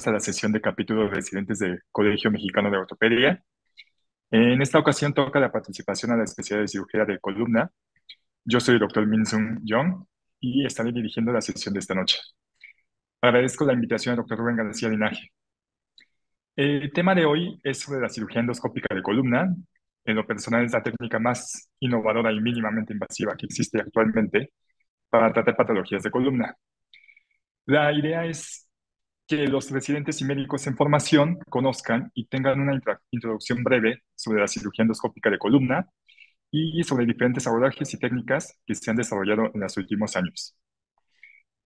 bienvenidos a la sesión de capítulos de residentes del Colegio Mexicano de Ortopedia. En esta ocasión toca la participación a la especialidad de cirugía de columna. Yo soy el doctor Min-Sung Young y estaré dirigiendo la sesión de esta noche. Agradezco la invitación al doctor Rubén García Linaje. El tema de hoy es sobre la cirugía endoscópica de columna. En lo personal es la técnica más innovadora y mínimamente invasiva que existe actualmente para tratar patologías de columna. La idea es que los residentes y médicos en formación conozcan y tengan una introducción breve sobre la cirugía endoscópica de columna y sobre diferentes abordajes y técnicas que se han desarrollado en los últimos años.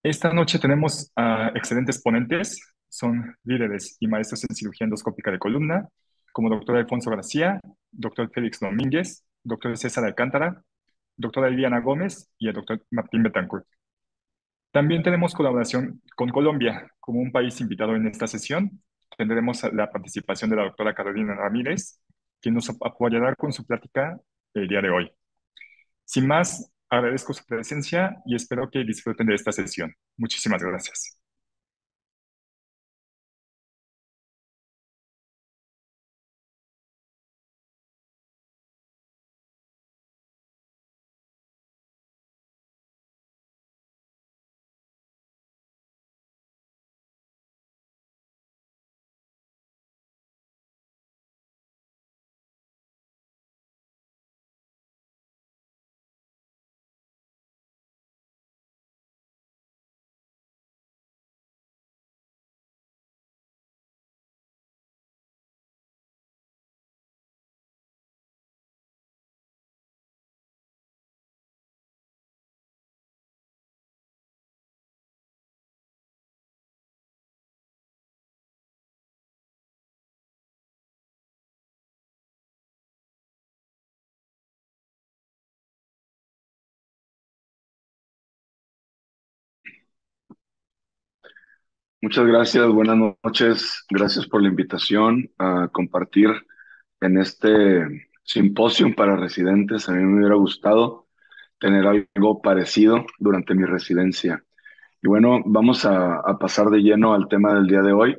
Esta noche tenemos a excelentes ponentes, son líderes y maestros en cirugía endoscópica de columna, como doctor Alfonso García, doctor Félix Domínguez, doctor César Alcántara, doctora Liliana Gómez y el doctor Martín Betancourt. También tenemos colaboración con Colombia como un país invitado en esta sesión. Tendremos la participación de la doctora Carolina Ramírez, quien nos apoyará con su plática el día de hoy. Sin más, agradezco su presencia y espero que disfruten de esta sesión. Muchísimas gracias. Muchas gracias, buenas noches. Gracias por la invitación a compartir en este simposio para residentes. A mí me hubiera gustado tener algo parecido durante mi residencia. Y bueno, vamos a pasar de lleno al tema del día de hoy,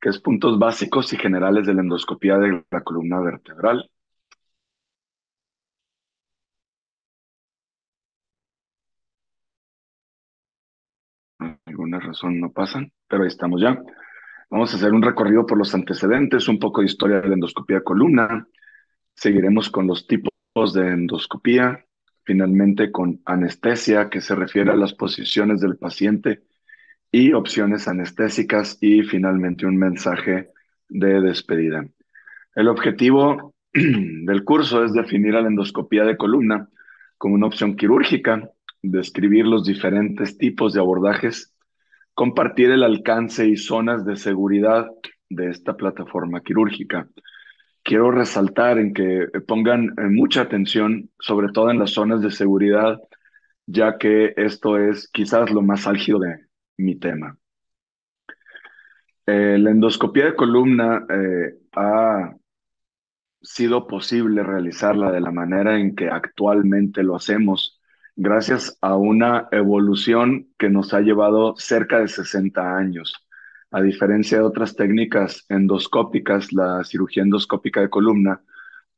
que es puntos básicos y generales de la endoscopía de la columna vertebral. Por alguna razón no pasan, pero ahí estamos ya. Vamos a hacer un recorrido por los antecedentes, un poco de historia de la endoscopía de columna. Seguiremos con los tipos de endoscopía, finalmente con anestesia, que se refiere a las posiciones del paciente y opciones anestésicas, y finalmente un mensaje de despedida. El objetivo del curso es definir a la endoscopía de columna como una opción quirúrgica, describir los diferentes tipos de abordajes, compartir el alcance y zonas de seguridad de esta plataforma quirúrgica. Quiero resaltar en que pongan mucha atención, sobre todo en las zonas de seguridad, ya que esto es quizás lo más álgido de mi tema. La endoscopía de columna ha sido posible realizarla de la manera en que actualmente lo hacemos, gracias a una evolución que nos ha llevado cerca de 60 años. A diferencia de otras técnicas endoscópicas, la cirugía endoscópica de columna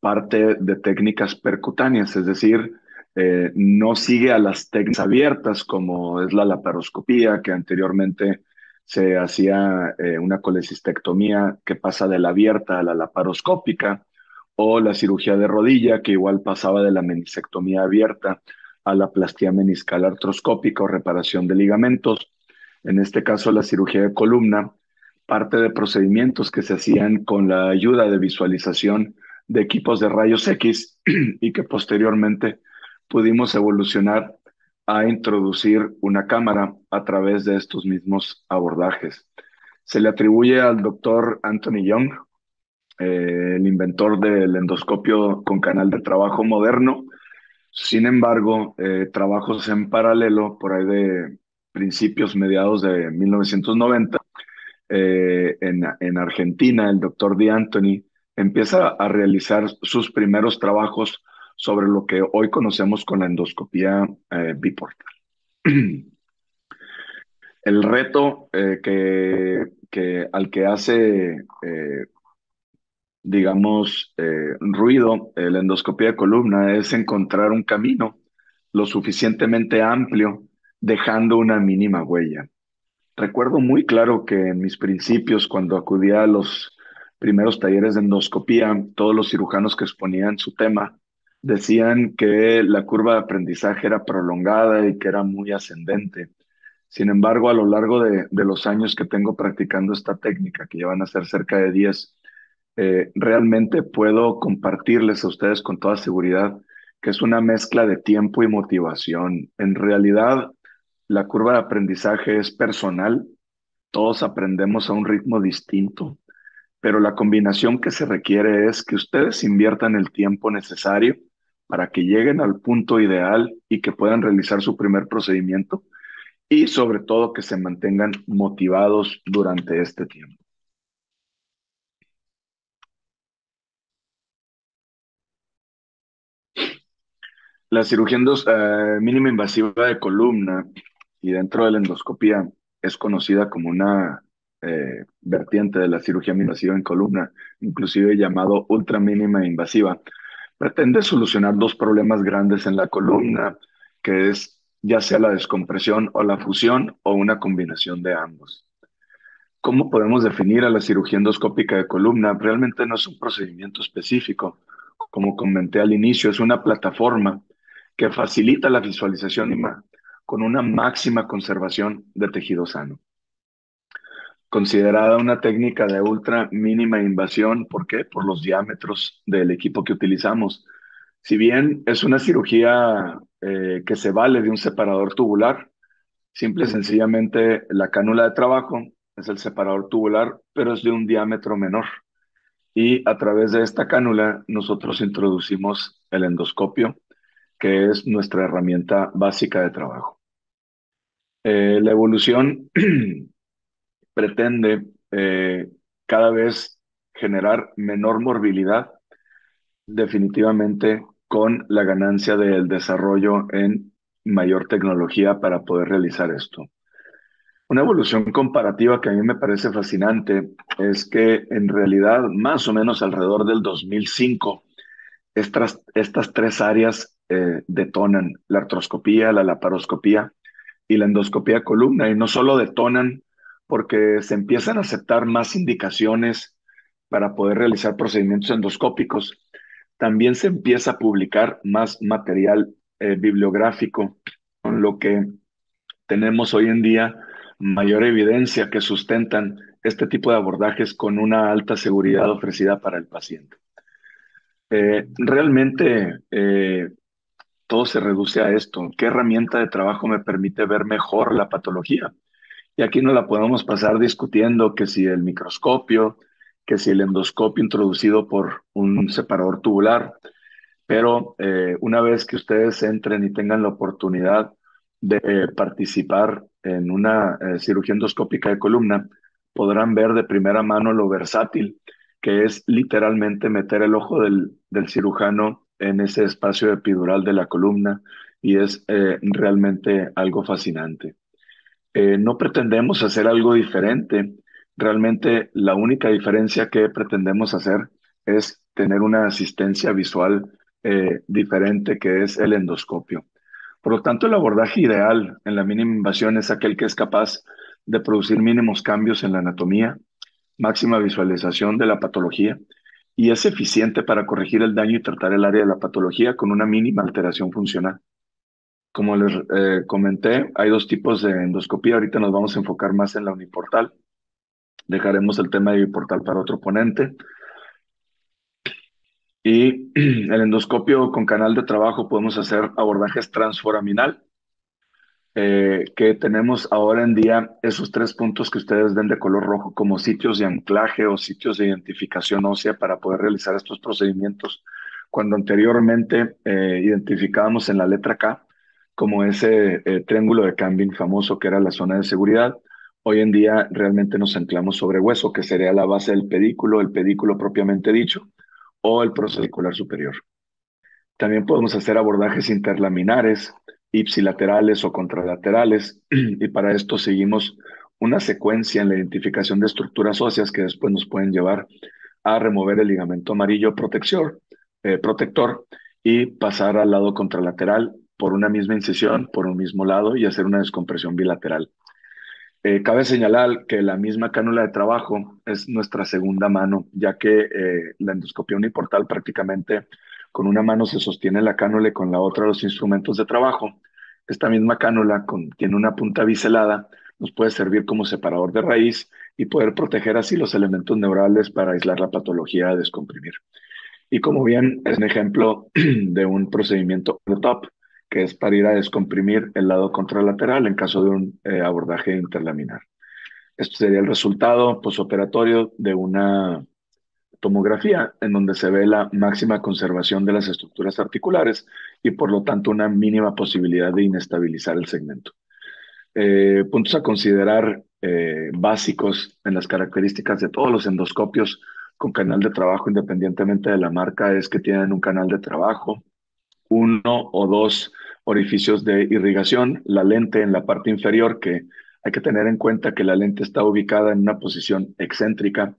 parte de técnicas percutáneas, es decir, no sigue a las técnicas abiertas como es la laparoscopía, que anteriormente se hacía una colecistectomía que pasa de la abierta a la laparoscópica, o la cirugía de rodilla, que igual pasaba de la meniscectomía abierta a la plastía meniscal artroscópica o reparación de ligamentos. En este caso, la cirugía de columna parte de procedimientos que se hacían con la ayuda de visualización de equipos de rayos X y que posteriormente pudimos evolucionar a introducir una cámara a través de estos mismos abordajes. Se le atribuye al doctor Anthony Young, el inventor del endoscopio con canal de trabajo moderno. Sin embargo, trabajos en paralelo por ahí de principios, mediados de 1990, en Argentina, el doctor Di Anthony empieza a realizar sus primeros trabajos sobre lo que hoy conocemos con la endoscopía biportal. El reto al que hace, digamos, ruido la endoscopía de columna es encontrar un camino lo suficientemente amplio, dejando una mínima huella. Recuerdo muy claro que en mis principios, cuando acudía a los primeros talleres de endoscopía, todos los cirujanos que exponían su tema decían que la curva de aprendizaje era prolongada y que era muy ascendente. Sin embargo, a lo largo de los años que tengo practicando esta técnica, que ya van a ser cerca de 10, realmente puedo compartirles a ustedes con toda seguridad que es una mezcla de tiempo y motivación. En realidad, la curva de aprendizaje es personal, todos aprendemos a un ritmo distinto, pero la combinación que se requiere es que ustedes inviertan el tiempo necesario para que lleguen al punto ideal y que puedan realizar su primer procedimiento y sobre todo que se mantengan motivados durante este tiempo. La cirugía mínima invasiva de columna y dentro de la endoscopía es conocida como una vertiente de la cirugía mínima invasiva en columna, inclusive llamado ultra mínima invasiva. Pretende solucionar dos problemas grandes en la columna, que es ya sea la descompresión o la fusión o una combinación de ambos. ¿Cómo podemos definir a la cirugía endoscópica de columna? Realmente no es un procedimiento específico. Como comenté al inicio, es una plataforma que facilita la visualización con una máxima conservación de tejido sano. Considerada una técnica de ultra mínima invasión, ¿por qué? Por los diámetros del equipo que utilizamos. Si bien es una cirugía que se vale de un separador tubular, simple y sencillamente la cánula de trabajo es el separador tubular, pero es de un diámetro menor. Y a través de esta cánula nosotros introducimos el endoscopio, que es nuestra herramienta básica de trabajo. La evolución pretende cada vez generar menor morbilidad, definitivamente con la ganancia del desarrollo en mayor tecnología para poder realizar esto. Una evolución comparativa que a mí me parece fascinante es que en realidad más o menos alrededor del 2005 estas tres áreas detonan: la artroscopía, la laparoscopía y la endoscopía de columna. Y no solo detonan porque se empiezan a aceptar más indicaciones para poder realizar procedimientos endoscópicos, también se empieza a publicar más material bibliográfico, con lo que tenemos hoy en día mayor evidencia que sustentan este tipo de abordajes con una alta seguridad ofrecida para el paciente. Realmente todo se reduce a esto. ¿Qué herramienta de trabajo me permite ver mejor la patología? Y aquí no la podemos pasar discutiendo que si el microscopio, que si el endoscopio introducido por un separador tubular, pero una vez que ustedes entren y tengan la oportunidad de participar en una cirugía endoscópica de columna, podrán ver de primera mano lo versátil que es literalmente meter el ojo del cirujano en ese espacio epidural de la columna y es realmente algo fascinante. No pretendemos hacer algo diferente. Realmente la única diferencia que pretendemos hacer es tener una asistencia visual diferente, que es el endoscopio. Por lo tanto, el abordaje ideal en la mínima invasión es aquel que es capaz de producir mínimos cambios en la anatomía, máxima visualización de la patología y es eficiente para corregir el daño y tratar el área de la patología con una mínima alteración funcional. Como les comenté, hay dos tipos de endoscopía. Ahorita nos vamos a enfocar más en la uniportal. Dejaremos el tema de biportal para otro ponente. Y el endoscopio con canal de trabajo podemos hacer abordajes transforaminal, que tenemos ahora en día esos tres puntos que ustedes ven de color rojo como sitios de anclaje o sitios de identificación ósea para poder realizar estos procedimientos, cuando anteriormente identificábamos en la letra K como ese triángulo de Campbell famoso que era la zona de seguridad. Hoy en día realmente nos anclamos sobre hueso, que sería la base del pedículo, el pedículo propiamente dicho, o el proceso articular superior. También podemos hacer abordajes interlaminares, ipsilaterales o contralaterales, y para esto seguimos una secuencia en la identificación de estructuras óseas que después nos pueden llevar a remover el ligamento amarillo protector y pasar al lado contralateral por una misma incisión, por un mismo lado y hacer una descompresión bilateral. Cabe señalar que la misma cánula de trabajo es nuestra segunda mano, ya que la endoscopia uniportal prácticamente con una mano se sostiene la cánula y con la otra los instrumentos de trabajo. Esta misma cánula tiene una punta biselada, nos puede servir como separador de raíz y poder proteger así los elementos neurales para aislar la patología a descomprimir. Y como bien es un ejemplo de un procedimiento top, que es para ir a descomprimir el lado contralateral en caso de un abordaje interlaminar. Esto sería el resultado posoperatorio de una tomografía en donde se ve la máxima conservación de las estructuras articulares y por lo tanto una mínima posibilidad de inestabilizar el segmento. Puntos a considerar básicos en las características de todos los endoscopios con canal de trabajo, independientemente de la marca, es que tienen un canal de trabajo, uno o dos orificios de irrigación, la lente en la parte inferior, que hay que tener en cuenta que la lente está ubicada en una posición excéntrica,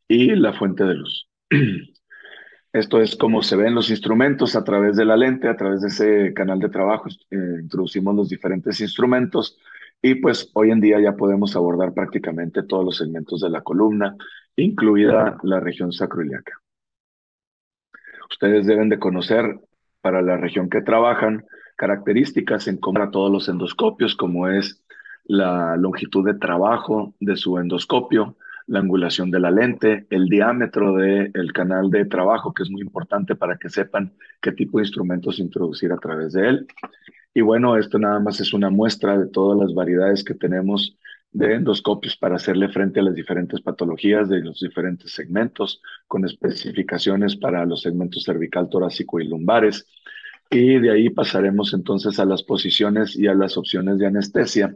y la fuente de luz. Esto es como se ven los instrumentos a través de la lente, a través de ese canal de trabajo, introducimos los diferentes instrumentos y pues hoy en día ya podemos abordar prácticamente todos los segmentos de la columna, incluida la región sacroiliaca. Ustedes deben de conocer para la región que trabajan características en cómo a todos los endoscopios, como es la longitud de trabajo de su endoscopio, la angulación de la lente, el diámetro del canal de trabajo, que es muy importante para que sepan qué tipo de instrumentos introducir a través de él. Y bueno, esto nada más es una muestra de todas las variedades que tenemos de endoscopios para hacerle frente a las diferentes patologías de los diferentes segmentos, con especificaciones para los segmentos cervical, torácico y lumbares. Y de ahí pasaremos entonces a las posiciones y a las opciones de anestesia.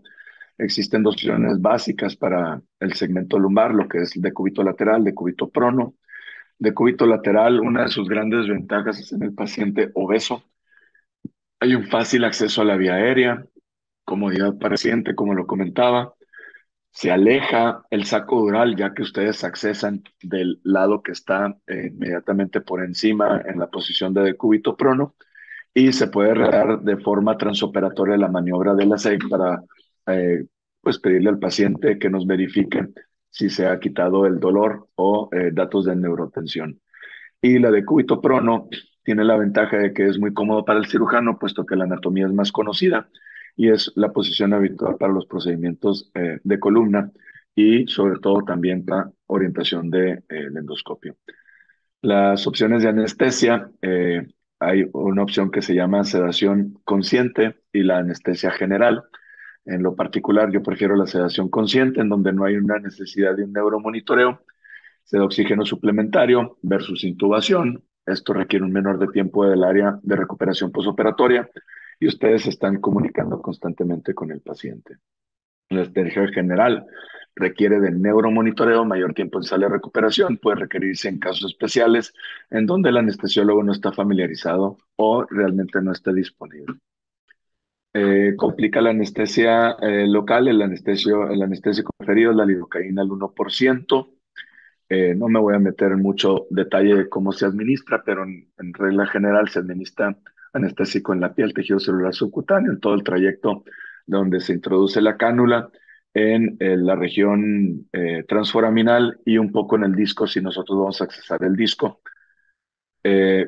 Existen dos opciones básicas para el segmento lumbar, lo que es decúbito lateral, decúbito prono. Decúbito lateral, una de sus grandes ventajas es en el paciente obeso. Hay un fácil acceso a la vía aérea, comodidad para el paciente, como lo comentaba. Se aleja el saco dural, ya que ustedes accesan del lado que está inmediatamente por encima en la posición de decúbito prono y se puede realizar de forma transoperatoria la maniobra de la SEC para pues pedirle al paciente que nos verifique si se ha quitado el dolor o datos de neurotensión. Y la de cúbito prono tiene la ventaja de que es muy cómodo para el cirujano, puesto que la anatomía es más conocida y es la posición habitual para los procedimientos de columna y sobre todo también para orientación del endoscopio. Las opciones de anestesia, hay una opción que se llama sedación consciente y la anestesia general. En lo particular, yo prefiero la sedación consciente, en donde no hay una necesidad de un neuromonitoreo. Se da oxígeno suplementario versus intubación. Esto requiere un menor de tiempo del área de recuperación posoperatoria y ustedes se están comunicando constantemente con el paciente. La anestesia general requiere de neuromonitoreo, mayor tiempo en sala de recuperación, puede requerirse en casos especiales en donde el anestesiólogo no está familiarizado o realmente no está disponible. Complica la anestesia local, el anestésico preferido es la lidocaína al 1%. No me voy a meter en mucho detalle de cómo se administra, pero en regla general se administra anestésico en la piel, tejido celular subcutáneo, en todo el trayecto donde se introduce la cánula, en la región transforaminal y un poco en el disco si nosotros vamos a accesar el disco. Eh,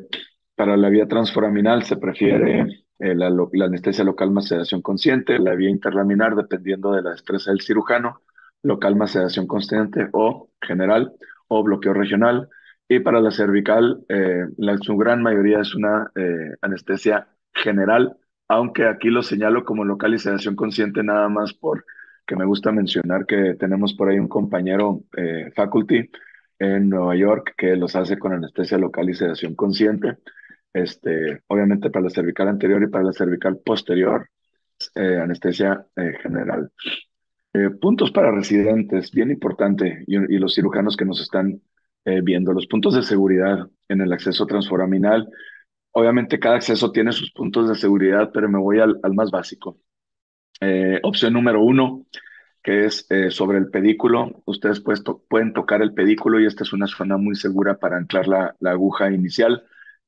para la vía transforaminal se prefiere la anestesia local más sedación consciente, la vía interlaminar dependiendo de la destreza del cirujano, local más sedación consciente o general o bloqueo regional. Y para la cervical, su gran mayoría es una anestesia general, aunque aquí lo señalo como local y sedación consciente nada más por que me gusta mencionar que tenemos por ahí un compañero faculty en Nueva York que los hace con anestesia local y sedación consciente. Obviamente para la cervical anterior y para la cervical posterior, anestesia general. Puntos para residentes, bien importante, y los cirujanos que nos están viendo, los puntos de seguridad en el acceso transforaminal. Obviamente cada acceso tiene sus puntos de seguridad, pero me voy al más básico. Opción número uno, que es sobre el pedículo. Ustedes pueden tocar el pedículo y esta es una zona muy segura para anclar la aguja inicial,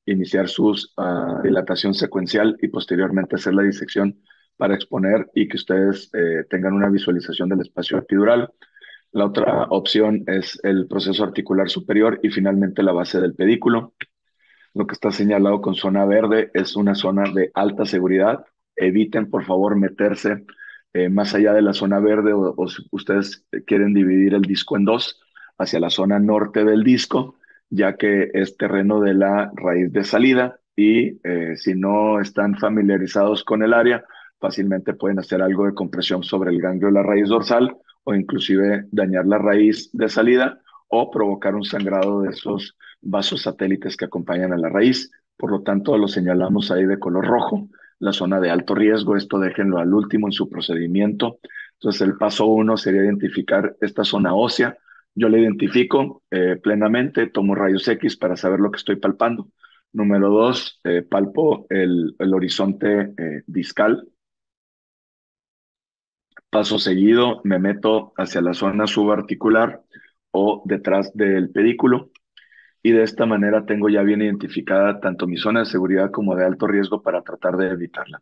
iniciar su dilatación secuencial y posteriormente hacer la disección para exponer y que ustedes tengan una visualización del espacio epidural. La otra opción es el proceso articular superior y finalmente la base del pedículo. Lo que está señalado con zona verde es una zona de alta seguridad. Eviten, por favor, meterse más allá de la zona verde o si ustedes quieren dividir el disco en dos, hacia la zona norte del disco, ya que es terreno de la raíz de salida y si no están familiarizados con el área, fácilmente pueden hacer algo de compresión sobre el ganglio de la raíz dorsal o inclusive dañar la raíz de salida o provocar un sangrado de esos vasos satélites que acompañan a la raíz. Por lo tanto, lo señalamos ahí de color rojo, la zona de alto riesgo. Esto déjenlo al último en su procedimiento. Entonces, el paso uno sería identificar esta zona ósea. Yo la identifico plenamente, tomo rayos X para saber lo que estoy palpando. Número dos, palpo el horizonte discal. Paso seguido, me meto hacia la zona subarticular o detrás del pedículo y de esta manera tengo ya bien identificada tanto mi zona de seguridad como de alto riesgo para tratar de evitarla.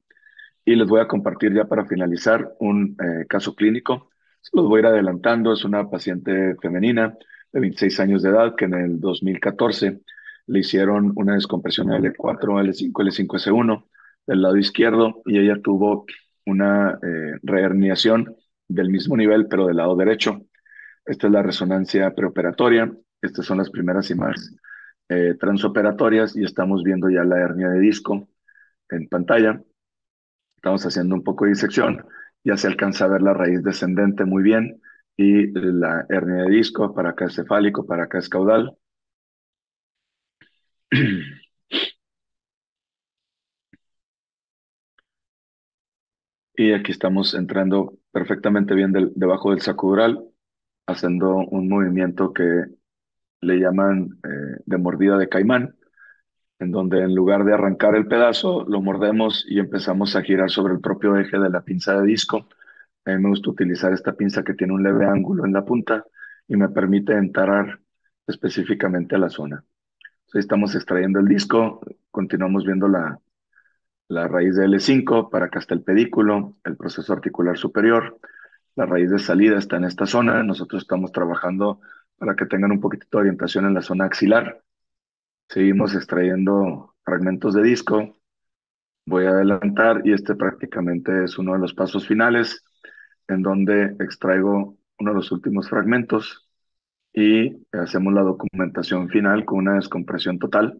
Y les voy a compartir ya para finalizar un caso clínico. Se los voy a ir adelantando. Es una paciente femenina de 26 años de edad que en el 2014 le hicieron una descompresión L4, L5, L5S1 del lado izquierdo y ella tuvo una reherniación del mismo nivel pero del lado derecho. Esta es la resonancia preoperatoria. Estas son las primeras imágenes transoperatorias y estamos viendo ya la hernia de disco en pantalla. Estamos haciendo un poco de disección. Ya se alcanza a ver la raíz descendente muy bien y la hernia de disco, para acá es cefálico, para acá es caudal. Y aquí estamos entrando perfectamente bien debajo del sacudural, haciendo un movimiento que le llaman de mordida de caimán, en donde en lugar de arrancar el pedazo, lo mordemos y empezamos a girar sobre el propio eje de la pinza de disco. A mí me gusta utilizar esta pinza que tiene un leve ángulo en la punta y me permite entrar específicamente a la zona. Entonces, estamos extrayendo el disco, continuamos viendo la raíz de L5, para acá está el pedículo, el proceso articular superior, la raíz de salida está en esta zona, nosotros estamos trabajando para que tengan un poquitito de orientación en la zona axilar. Seguimos extrayendo fragmentos de disco. Voy a adelantar y este prácticamente es uno de los pasos finales en donde extraigo uno de los últimos fragmentos y hacemos la documentación final con una descompresión total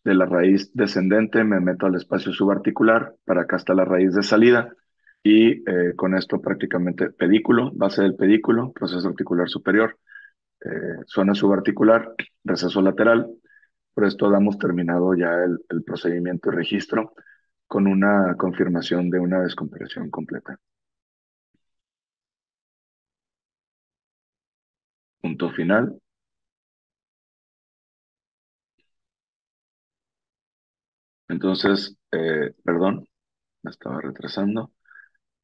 de la raíz descendente. Me meto al espacio subarticular, para acá está la raíz de salida y con esto prácticamente pedículo, base del pedículo, proceso articular superior, zona subarticular, receso lateral. Por esto damos terminado ya el procedimiento y registro con una confirmación de una descompresión completa. Punto final. Entonces, perdón, me estaba retrasando.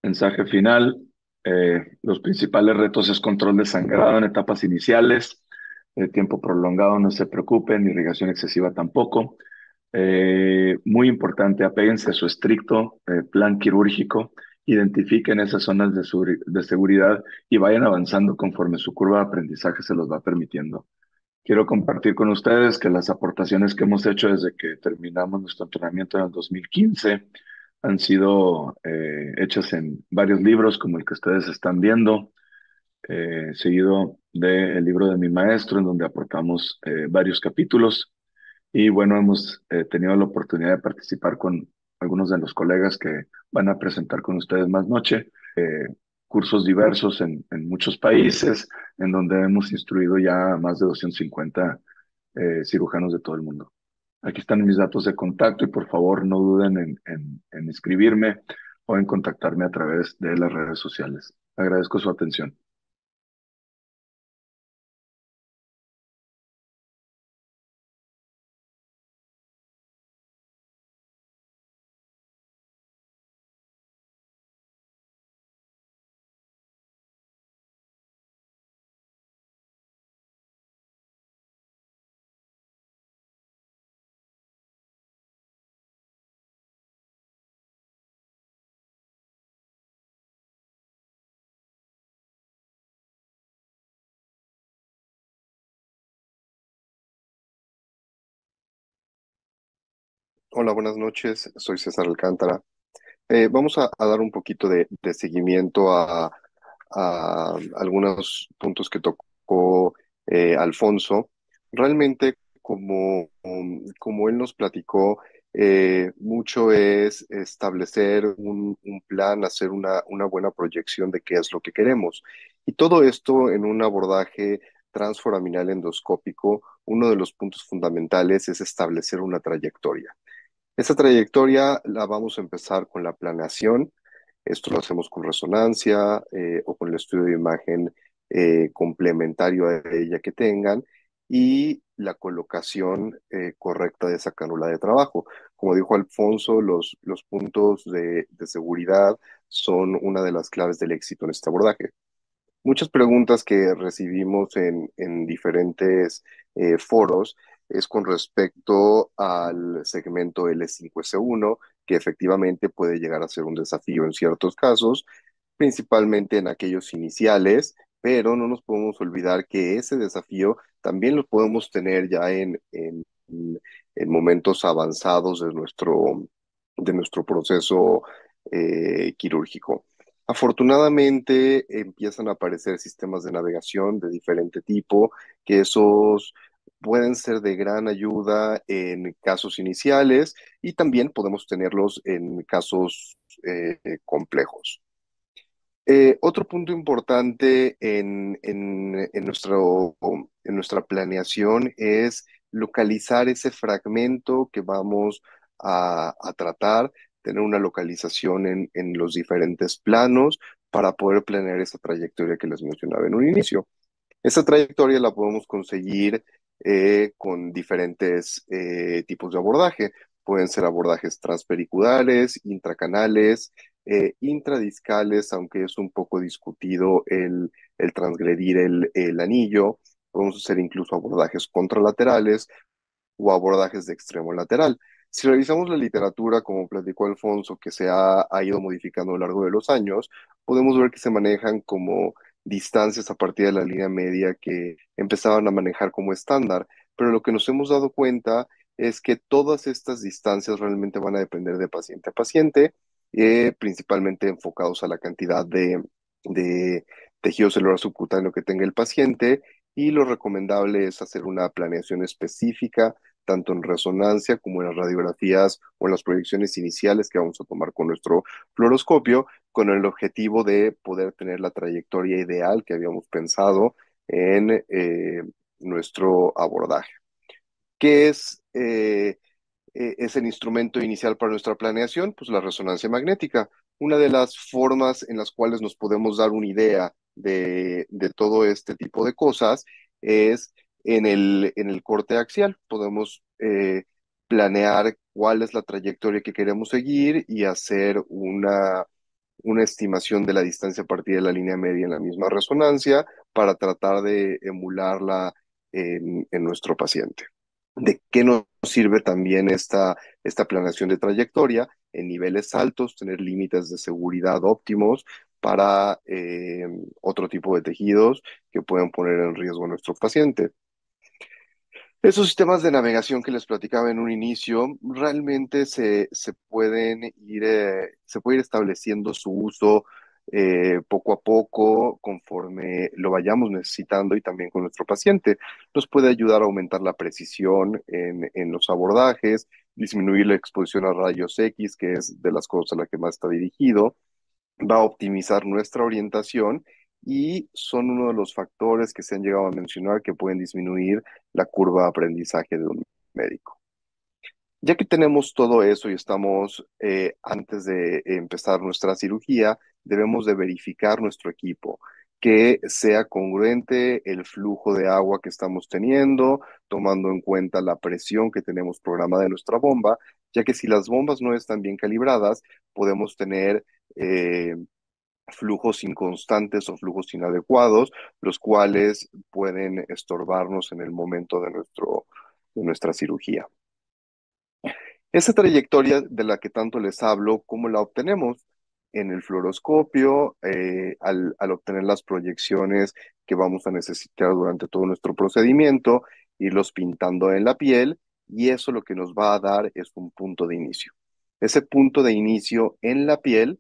Mensaje final. Los principales retos es control de sangrado en etapas iniciales, tiempo prolongado, no se preocupen, irrigación excesiva tampoco. Muy importante, apéguense a su estricto plan quirúrgico, identifiquen esas zonas de seguridad y vayan avanzando conforme su curva de aprendizaje se los va permitiendo. Quiero compartir con ustedes que las aportaciones que hemos hecho desde que terminamos nuestro entrenamiento en el 2015 han sido hechas en varios libros, como el que ustedes están viendo, seguido del libro de mi maestro, en donde aportamos varios capítulos. Y bueno, hemos tenido la oportunidad de participar con algunos de los colegas que van a presentar con ustedes más noche. Cursos diversos en muchos países, en donde hemos instruido ya a más de 250 cirujanos de todo el mundo. Aquí están mis datos de contacto y por favor no duden en escribirme o en contactarme a través de las redes sociales. Agradezco su atención. Hola, buenas noches. Soy César Alcántara. Vamos a dar un poquito de seguimiento a algunos puntos que tocó Alfonso. Realmente, como él nos platicó, mucho es establecer un plan, hacer una buena proyección de qué es lo que queremos. Y todo esto en un abordaje transforaminal endoscópico, uno de los puntos fundamentales es establecer una trayectoria. Esta trayectoria la vamos a empezar con la planeación. Esto lo hacemos con resonancia o con el estudio de imagen complementario a ella que tengan y la colocación correcta de esa cánula de trabajo. Como dijo Alfonso, los puntos de seguridad son una de las claves del éxito en este abordaje. Muchas preguntas que recibimos en diferentes foros es con respecto al segmento L5S1, que efectivamente puede llegar a ser un desafío en ciertos casos, principalmente en aquellos iniciales, pero no nos podemos olvidar que ese desafío también lo podemos tener ya en momentos avanzados de nuestro proceso quirúrgico. Afortunadamente empiezan a aparecer sistemas de navegación de diferente tipo, que esos pueden ser de gran ayuda en casos iniciales y también podemos tenerlos en casos complejos. Otro punto importante en nuestra planeación es localizar ese fragmento que vamos a tratar, tener una localización en los diferentes planos para poder planear esa trayectoria que les mencionaba en un inicio. Esa trayectoria la podemos conseguir con diferentes tipos de abordaje. Pueden ser abordajes transpericulares, intracanales, intradiscales, aunque es un poco discutido el transgredir el anillo. Podemos hacer incluso abordajes contralaterales o abordajes de extremo lateral. Si revisamos la literatura, como platicó Alfonso, que ha ido modificando a lo largo de los años, podemos ver que se manejan como distancias a partir de la línea media que empezaban a manejar como estándar, pero lo que nos hemos dado cuenta es que todas estas distancias realmente van a depender de paciente a paciente, principalmente enfocados a la cantidad de tejido celular subcutáneo que tenga el paciente, y lo recomendable es hacer una planeación específica tanto en resonancia como en las radiografías o en las proyecciones iniciales que vamos a tomar con nuestro fluoroscopio, con el objetivo de poder tener la trayectoria ideal que habíamos pensado en nuestro abordaje. ¿Qué es el instrumento inicial para nuestra planeación? Pues la resonancia magnética. Una de las formas en las cuales nos podemos dar una idea de todo este tipo de cosas es en el corte axial. Podemos planear cuál es la trayectoria que queremos seguir y hacer una estimación de la distancia a partir de la línea media en la misma resonancia para tratar de emularla en nuestro paciente. ¿De qué nos sirve también esta planeación de trayectoria? En niveles altos, tener límites de seguridad óptimos para otro tipo de tejidos que pueden poner en riesgo a nuestro paciente. Esos sistemas de navegación que les platicaba en un inicio, realmente se puede ir estableciendo su uso poco a poco conforme lo vayamos necesitando y también con nuestro paciente. Nos puede ayudar a aumentar la precisión en los abordajes, disminuir la exposición a rayos X, que es de las cosas a las que más está dirigido, va a optimizar nuestra orientación y son uno de los factores que se han llegado a mencionar que pueden disminuir la curva de aprendizaje de un médico. Ya que tenemos todo eso y estamos antes de empezar nuestra cirugía, debemos de verificar nuestro equipo, que sea congruente el flujo de agua que estamos teniendo, tomando en cuenta la presión que tenemos programada en nuestra bomba, ya que si las bombas no están bien calibradas, podemos tener flujos inconstantes o flujos inadecuados, los cuales pueden estorbarnos en el momento de nuestra cirugía. Esa trayectoria de la que tanto les hablo, ¿cómo la obtenemos? En el fluoroscopio, al obtener las proyecciones que vamos a necesitar durante todo nuestro procedimiento, irlos pintando en la piel y eso lo que nos va a dar es un punto de inicio. Ese punto de inicio en la piel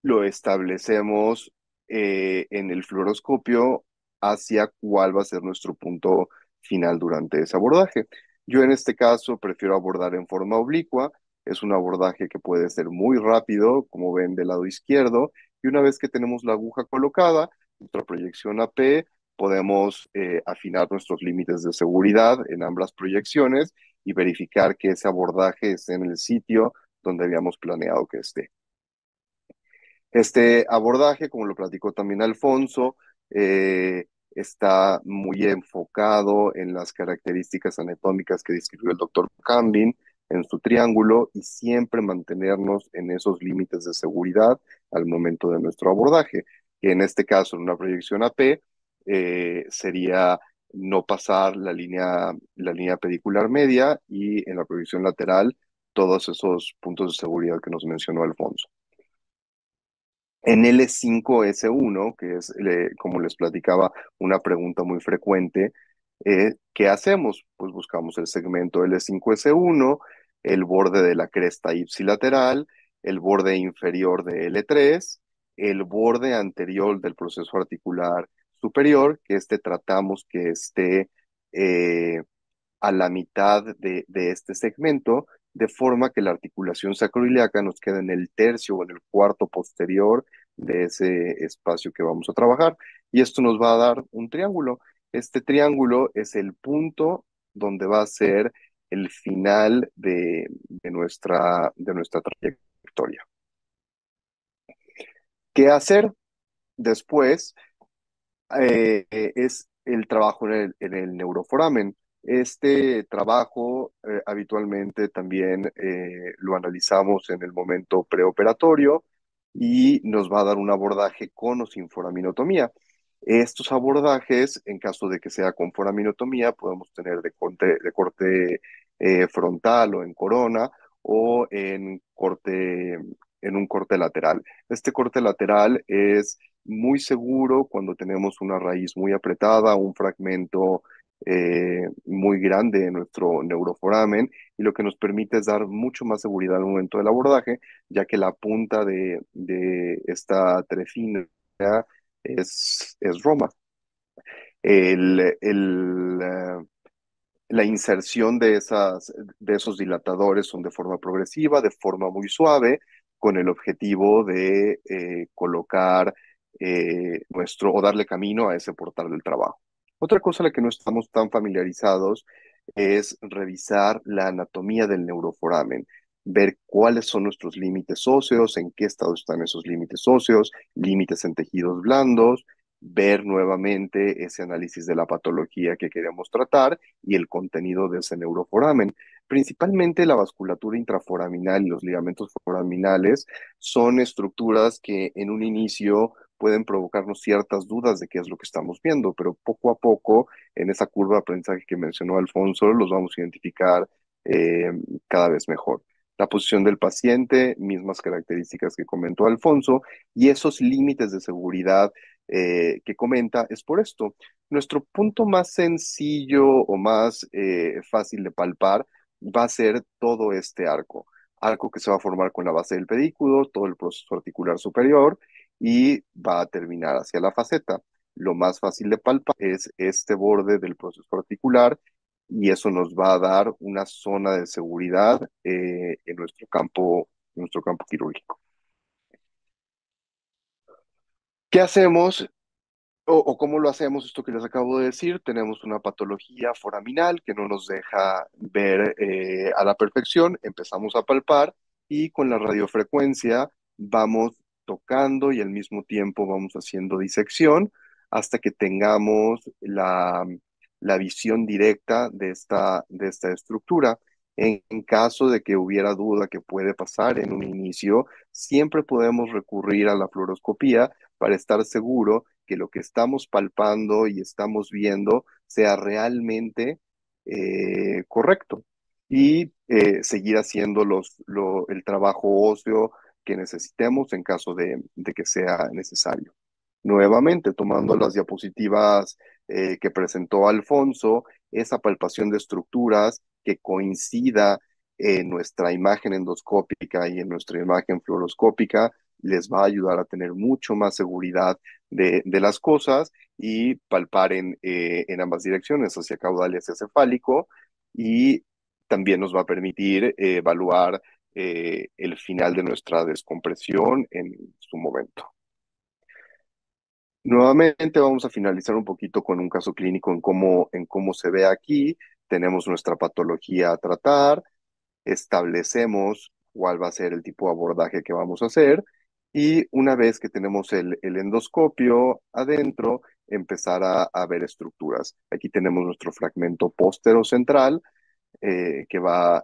lo establecemos en el fluoroscopio hacia cuál va a ser nuestro punto final durante ese abordaje. Yo en este caso prefiero abordar en forma oblicua. Es un abordaje que puede ser muy rápido, como ven del lado izquierdo, y una vez que tenemos la aguja colocada, nuestra proyección AP, podemos afinar nuestros límites de seguridad en ambas proyecciones y verificar que ese abordaje esté en el sitio donde habíamos planeado que esté. Este abordaje, como lo platicó también Alfonso, está muy enfocado en las características anatómicas que describió el doctor Cambin en su triángulo y siempre mantenernos en esos límites de seguridad al momento de nuestro abordaje, que en este caso, en una proyección AP, sería no pasar la línea pedicular media y en la proyección lateral todos esos puntos de seguridad que nos mencionó Alfonso. En L5S1, que es, como les platicaba, una pregunta muy frecuente, ¿qué hacemos? Pues buscamos el segmento L5S1, el borde de la cresta ipsilateral, el borde inferior de L3, el borde anterior del proceso articular superior, que tratamos que esté eh, a la mitad de este segmento, de forma que la articulación sacroiliaca nos quede en el tercio o en el cuarto posterior de ese espacio que vamos a trabajar. Y esto nos va a dar un triángulo. Este triángulo es el punto donde va a ser el final de nuestra trayectoria. ¿Qué hacer después? Es el trabajo en el neuroforamen. Este trabajo habitualmente también lo analizamos en el momento preoperatorio y nos va a dar un abordaje con o sin foraminotomía. Estos abordajes, en caso de que sea con foraminotomía, podemos tener de corte frontal o en corona o en un corte lateral. Este corte lateral es muy seguro cuando tenemos una raíz muy apretada, un fragmento muy grande en nuestro neuroforamen y lo que nos permite es dar mucho más seguridad al momento del abordaje, ya que la punta de esta trefina es Roma. La inserción de esos dilatadores son de forma progresiva, de forma muy suave, con el objetivo de colocar o darle camino a ese portal del trabajo. Otra cosa a la que no estamos tan familiarizados es revisar la anatomía del neuroforamen, ver cuáles son nuestros límites óseos, en qué estado están esos límites óseos, límites en tejidos blandos, ver nuevamente ese análisis de la patología que queremos tratar y el contenido de ese neuroforamen. Principalmente la vasculatura intraforaminal y los ligamentos foraminales son estructuras que en un inicio pueden provocarnos ciertas dudas de qué es lo que estamos viendo, pero poco a poco en esa curva de aprendizaje que mencionó Alfonso los vamos a identificar eh, cada vez mejor. La posición del paciente, mismas características que comentó Alfonso, y esos límites de seguridad que comenta es por esto. Nuestro punto más sencillo o más fácil de palpar va a ser todo este arco que se va a formar con la base del pedículo, todo el proceso articular superior y va a terminar hacia la faceta. Lo más fácil de palpar es este borde del proceso articular y eso nos va a dar una zona de seguridad en nuestro campo quirúrgico. ¿Qué hacemos o cómo lo hacemos? Esto que les acabo de decir, tenemos una patología foraminal que no nos deja ver a la perfección, empezamos a palpar y con la radiofrecuencia vamos tocando y al mismo tiempo vamos haciendo disección hasta que tengamos la visión directa de esta estructura. En caso de que hubiera duda que puede pasar en un inicio, siempre podemos recurrir a la fluoroscopía para estar seguro que lo que estamos palpando y estamos viendo sea realmente correcto y seguir haciendo el trabajo óseo que necesitemos en caso de que sea necesario. Nuevamente, tomando las diapositivas que presentó Alfonso, esa palpación de estructuras que coincida en nuestra imagen endoscópica y en nuestra imagen fluoroscópica les va a ayudar a tener mucho más seguridad de las cosas y palpar en ambas direcciones, hacia caudal y hacia cefálico, y también nos va a permitir evaluar el final de nuestra descompresión en su momento. Nuevamente vamos a finalizar un poquito con un caso clínico en cómo se ve aquí. Tenemos nuestra patología a tratar, establecemos cuál va a ser el tipo de abordaje que vamos a hacer y una vez que tenemos el endoscopio adentro, empezar a ver estructuras. Aquí tenemos nuestro fragmento póstero-central que va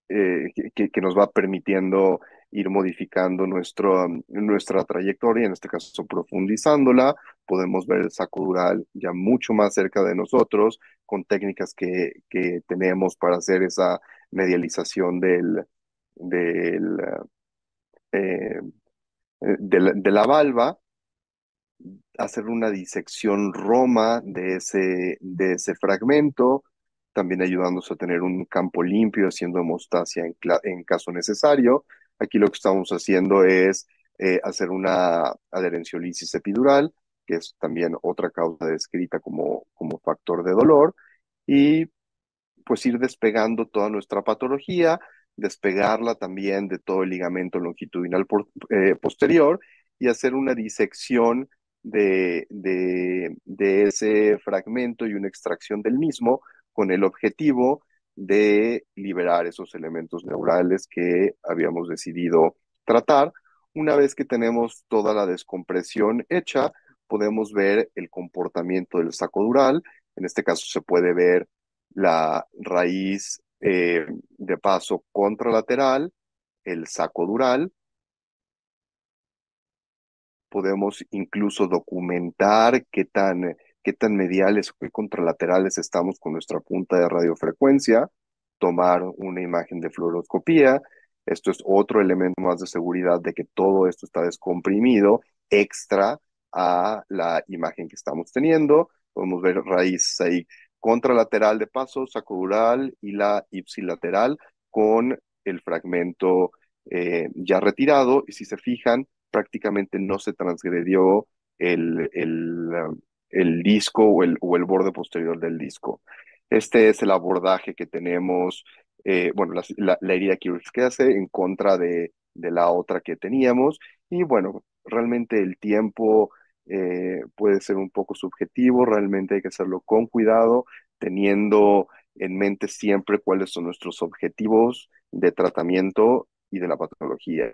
que nos va permitiendo ir modificando nuestra trayectoria, en este caso profundizándola. Podemos ver el saco dural ya mucho más cerca de nosotros, con técnicas que tenemos para hacer esa medialización del, eh, de la valva, hacer una disección Roma de ese fragmento, también ayudándonos a tener un campo limpio, haciendo hemostasia en caso necesario. Aquí lo que estamos haciendo es hacer una adherenciolisis epidural, que es también otra causa descrita como factor de dolor, y pues ir despegando toda nuestra patología, despegarla también de todo el ligamento longitudinal posterior y hacer una disección de ese fragmento y una extracción del mismo con el objetivo de liberar esos elementos neurales que habíamos decidido tratar. Una vez que tenemos toda la descompresión hecha, podemos ver el comportamiento del saco dural. En este caso se puede ver la raíz de paso contralateral, el saco dural. Podemos incluso documentar qué tan mediales o qué contralaterales estamos con nuestra punta de radiofrecuencia, tomar una imagen de fluoroscopía. Esto es otro elemento más de seguridad de que todo esto está descomprimido, extra a la imagen que estamos teniendo. Podemos ver raíces ahí contralateral de paso, sacodural y la ipsilateral con el fragmento ya retirado. Y si se fijan, prácticamente no se transgredió el disco o el borde posterior del disco. Este es el abordaje que tenemos, bueno, la herida quirúrgica que hace en contra de la otra que teníamos. Y bueno, realmente el tiempo puede ser un poco subjetivo, realmente hay que hacerlo con cuidado, teniendo en mente siempre cuáles son nuestros objetivos de tratamiento y de la patología.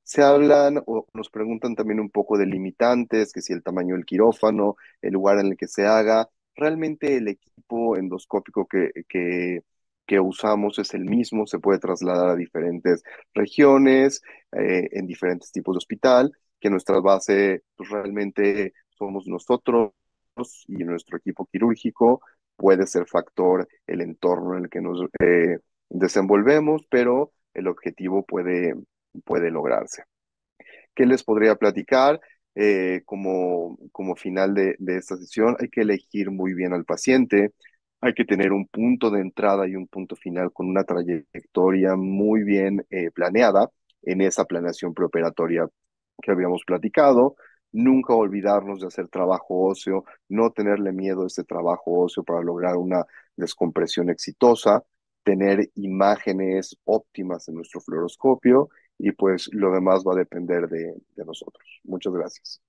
Se hablan o nos preguntan también un poco de limitantes, que si el tamaño del quirófano, el lugar en el que se haga. Realmente el equipo endoscópico que usamos es el mismo, se puede trasladar a diferentes regiones, en diferentes tipos de hospital, que nuestra base pues, realmente somos nosotros y nuestro equipo quirúrgico. Puede ser factor el entorno en el que nos desenvolvemos, pero el objetivo puede lograrse. ¿Qué les podría platicar? Como final de esta sesión, hay que elegir muy bien al paciente, hay que tener un punto de entrada y un punto final con una trayectoria muy bien planeada en esa planeación preoperatoria que habíamos platicado. Nunca olvidarnos de hacer trabajo óseo, no tenerle miedo a ese trabajo óseo para lograr una descompresión exitosa, tener imágenes óptimas en nuestro fluoroscopio y pues lo demás va a depender de nosotros. Muchas gracias.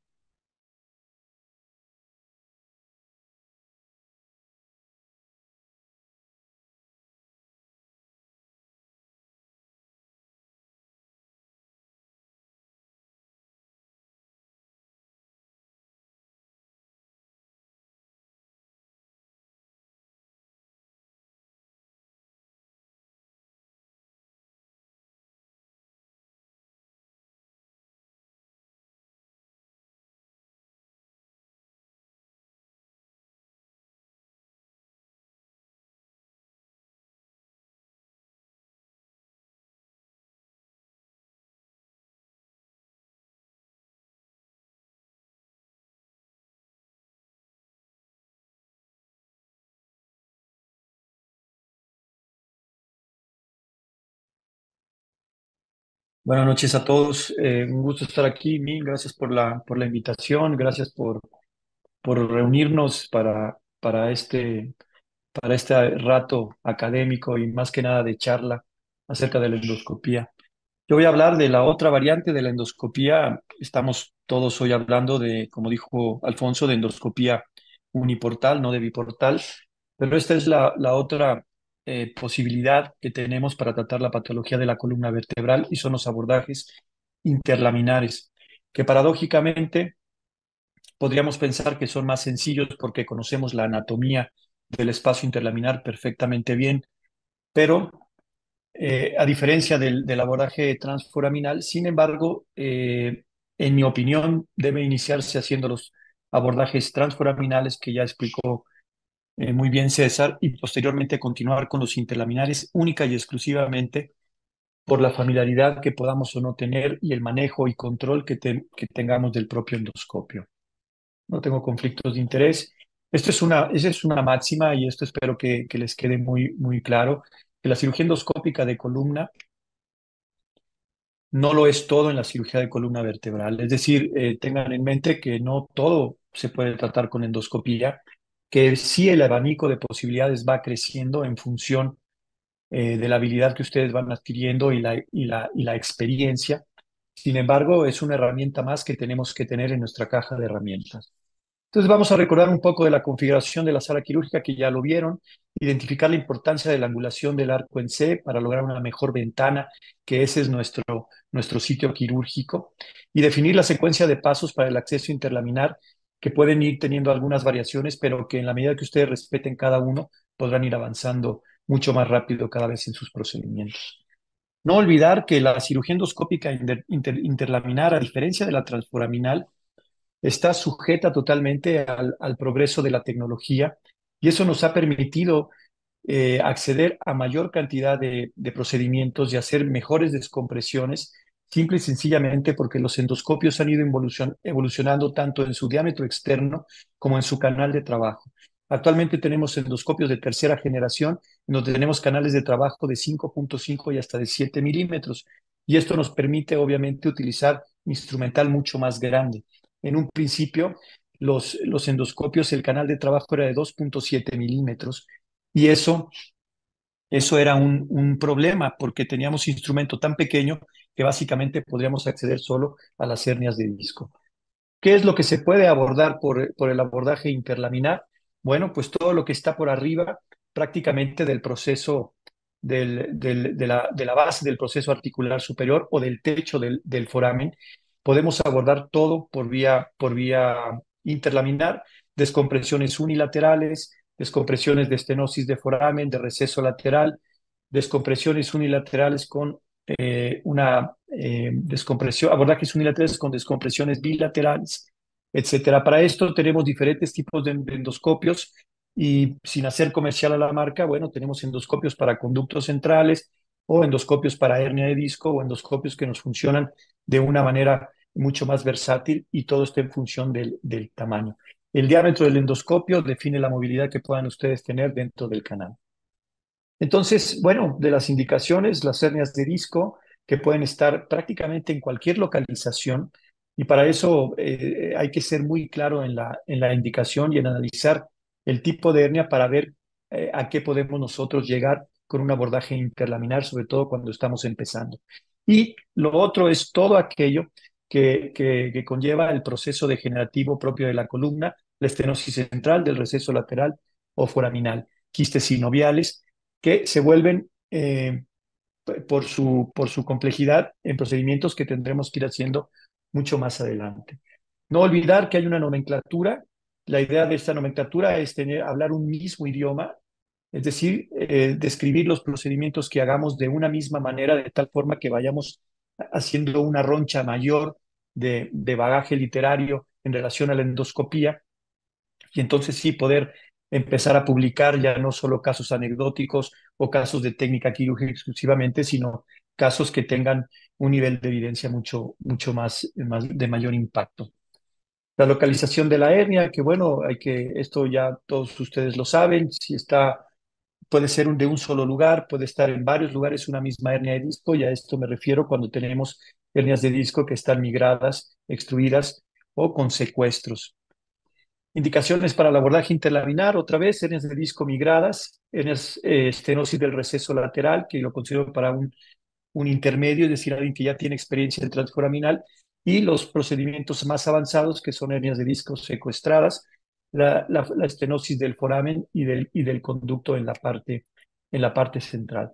Buenas noches a todos. Un gusto estar aquí, Min. Gracias por la invitación. Gracias por reunirnos para este rato académico y más que nada de charla acerca de la endoscopía. Yo voy a hablar de la otra variante de la endoscopía. Estamos todos hoy hablando de, como dijo Alfonso, de endoscopía uniportal, no de biportal, pero esta es la otra posibilidad que tenemos para tratar la patología de la columna vertebral y son los abordajes interlaminares, que paradójicamente podríamos pensar que son más sencillos porque conocemos la anatomía del espacio interlaminar perfectamente bien, pero a diferencia del abordaje transforaminal, sin embargo, en mi opinión, debe iniciarse haciendo los abordajes transforaminales que ya explicó muy bien César y posteriormente continuar con los interlaminares única y exclusivamente por la familiaridad que podamos o no tener y el manejo y control que tengamos del propio endoscopio. No tengo conflictos de interés. Esa es una máxima y esto espero que les quede muy claro, que la cirugía endoscópica de columna no lo es todo en la cirugía de columna vertebral. Es decir, tengan en mente que no todo se puede tratar con endoscopía, que sí el abanico de posibilidades va creciendo en función de la habilidad que ustedes van adquiriendo y la experiencia. Sin embargo, es una herramienta más que tenemos que tener en nuestra caja de herramientas. Entonces vamos a recordar un poco de la configuración de la sala quirúrgica que ya lo vieron, identificar la importancia de la angulación del arco en C para lograr una mejor ventana, que ese es nuestro sitio quirúrgico, y definir la secuencia de pasos para el acceso interlaminar, que pueden ir teniendo algunas variaciones, pero que en la medida que ustedes respeten cada uno, podrán ir avanzando mucho más rápido cada vez en sus procedimientos. No olvidar que la cirugía endoscópica interlaminar, a diferencia de la transforaminal, está sujeta totalmente al progreso de la tecnología y eso nos ha permitido acceder a mayor cantidad de procedimientos y hacer mejores descompresiones, simple y sencillamente porque los endoscopios han ido evolucionando tanto en su diámetro externo como en su canal de trabajo. Actualmente tenemos endoscopios de tercera generación, en donde tenemos canales de trabajo de 5.5 y hasta de 7 milímetros. Y esto nos permite, obviamente, utilizar instrumental mucho más grande. En un principio, los endoscopios, el canal de trabajo era de 2.7 milímetros y eso era un problema porque teníamos instrumento tan pequeño que básicamente podríamos acceder solo a las hernias de disco. ¿Qué es lo que se puede abordar por el abordaje interlaminar? Bueno, pues todo lo que está por arriba prácticamente del proceso de la base del proceso articular superior o del techo del foramen. Podemos abordar todo por vía interlaminar, descompresiones unilaterales, descompresiones de estenosis de foramen, de receso lateral, descompresiones unilaterales con una descompresión, abordajes unilaterales con descompresiones bilaterales, etcétera. Para esto tenemos diferentes tipos de endoscopios y sin hacer comercial a la marca, bueno, tenemos endoscopios para conductos centrales o endoscopios para hernia de disco o endoscopios que nos funcionan de una manera mucho más versátil y todo está en función del tamaño. El diámetro del endoscopio define la movilidad que puedan ustedes tener dentro del canal. Entonces, bueno, de las indicaciones, las hernias de disco que pueden estar prácticamente en cualquier localización y para eso hay que ser muy claro en la indicación y en analizar el tipo de hernia para ver a qué podemos nosotros llegar con un abordaje interlaminar, sobre todo cuando estamos empezando. Y lo otro es todo aquello que conlleva el proceso degenerativo propio de la columna, la estenosis central, del receso lateral o foraminal, quistes sinoviales, que se vuelven por su complejidad en procedimientos que tendremos que ir haciendo mucho más adelante. No olvidar que hay una nomenclatura. La idea de esta nomenclatura es hablar un mismo idioma, es decir, describir los procedimientos que hagamos de una misma manera, de tal forma que vayamos haciendo una roncha mayor de bagaje literario en relación a la endoscopía y entonces sí poder empezar a publicar ya no solo casos anecdóticos o casos de técnica quirúrgica exclusivamente, sino casos que tengan un nivel de evidencia mucho más de mayor impacto. La localización de la hernia, que bueno, esto ya todos ustedes lo saben, si está puede ser de un solo lugar, puede estar en varios lugares una misma hernia de disco, y a esto me refiero cuando tenemos hernias de disco que están migradas, extruidas o con secuestros. Indicaciones para el abordaje interlaminar, otra vez, hernias de disco migradas, hernias, estenosis del receso lateral, que lo considero para un intermedio, es decir, alguien que ya tiene experiencia en transforaminal, y los procedimientos más avanzados, que son hernias de disco secuestradas, la estenosis del foramen y del conducto en la parte central.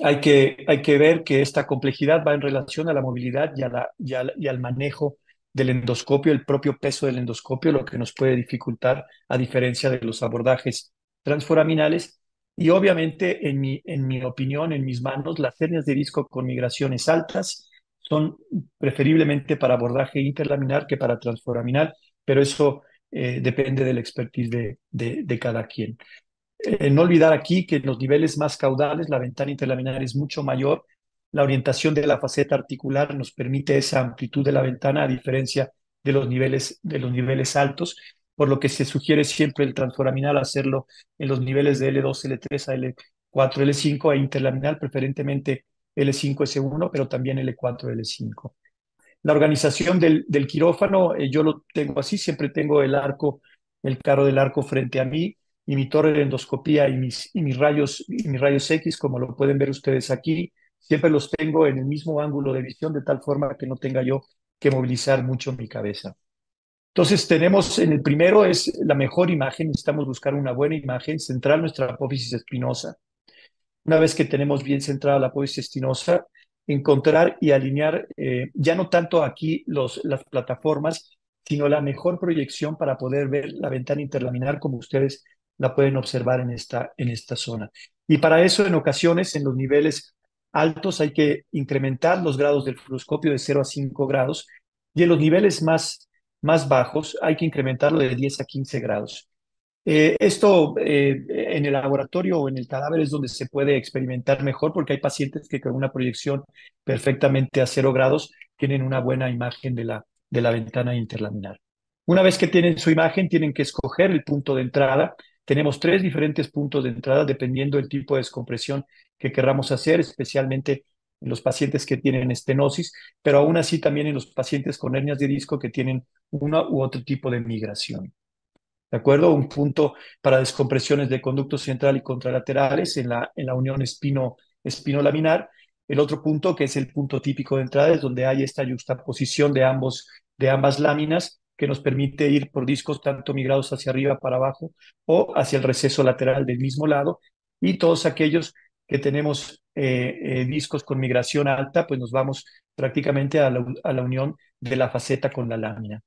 Hay que ver que esta complejidad va en relación a la movilidad y al manejo del endoscopio, el propio peso del endoscopio, lo que nos puede dificultar a diferencia de los abordajes transforaminales. Y obviamente, en mi opinión, en mis manos, las hernias de disco con migraciones altas son preferiblemente para abordaje interlaminar que para transforaminal, pero eso depende de la expertise de cada quien. No olvidar aquí que en los niveles más caudales la ventana interlaminar es mucho mayor. La orientación de la faceta articular nos permite esa amplitud de la ventana a diferencia de los niveles altos, por lo que se sugiere siempre el transforaminal hacerlo en los niveles de L2, L3 a L4, L5 e interlaminar preferentemente L5, S1, pero también L4, L5. La organización del quirófano, yo lo tengo así, siempre tengo el carro del arco frente a mí, y mi torre de endoscopía y mis rayos X, como lo pueden ver ustedes aquí, siempre los tengo en el mismo ángulo de visión, de tal forma que no tenga yo que movilizar mucho mi cabeza. Entonces tenemos en el primero es la mejor imagen, necesitamos buscar una buena imagen, centrar nuestra apófisis espinosa. Una vez que tenemos bien centrada la apófisis espinosa, encontrar y alinear ya no tanto aquí las plataformas, sino la mejor proyección para poder ver la ventana interlaminar como ustedes la pueden observar en esta zona. Y para eso, en ocasiones, en los niveles altos hay que incrementar los grados del fluoroscopio de 0 a 5 grados, y en los niveles más bajos hay que incrementarlo de 10 a 15 grados. Esto en el laboratorio o en el cadáver es donde se puede experimentar mejor, porque hay pacientes que con una proyección perfectamente a 0 grados tienen una buena imagen de la ventana interlaminar. Una vez que tienen su imagen, tienen que escoger el punto de entrada. Tenemos 3 diferentes puntos de entrada dependiendo del tipo de descompresión que querramos hacer, especialmente en los pacientes que tienen estenosis, pero aún así también en los pacientes con hernias de disco que tienen una u otro tipo de migración. ¿De acuerdo? Un punto para descompresiones de conducto central y contralaterales en la unión espino-laminar. El otro punto, que es el punto típico de entrada, es donde hay esta yuxtaposición de ambas láminas que nos permite ir por discos tanto migrados hacia arriba para abajo o hacia el receso lateral del mismo lado. Y todos aquellos que tenemos discos con migración alta, pues nos vamos prácticamente a la unión de la faceta con la lámina.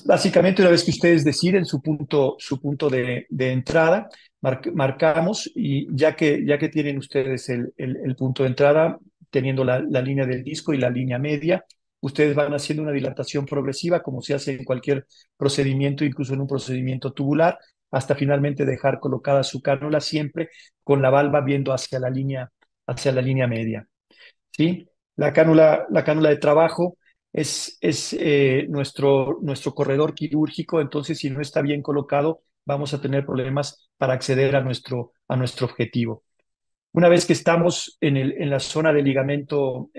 Básicamente, una vez que ustedes deciden su punto de entrada, marcamos, y ya que tienen ustedes el punto de entrada, teniendo la línea del disco y la línea media, ustedes van haciendo una dilatación progresiva, como se hace en cualquier procedimiento, incluso en un procedimiento tubular, hasta finalmente dejar colocada su cánula siempre con la valva viendo hacia la línea media. ¿Sí? La cánula de trabajo es nuestro corredor quirúrgico, entonces si no está bien colocado, vamos a tener problemas para acceder a nuestro objetivo. Una vez que estamos en la zona del ligamento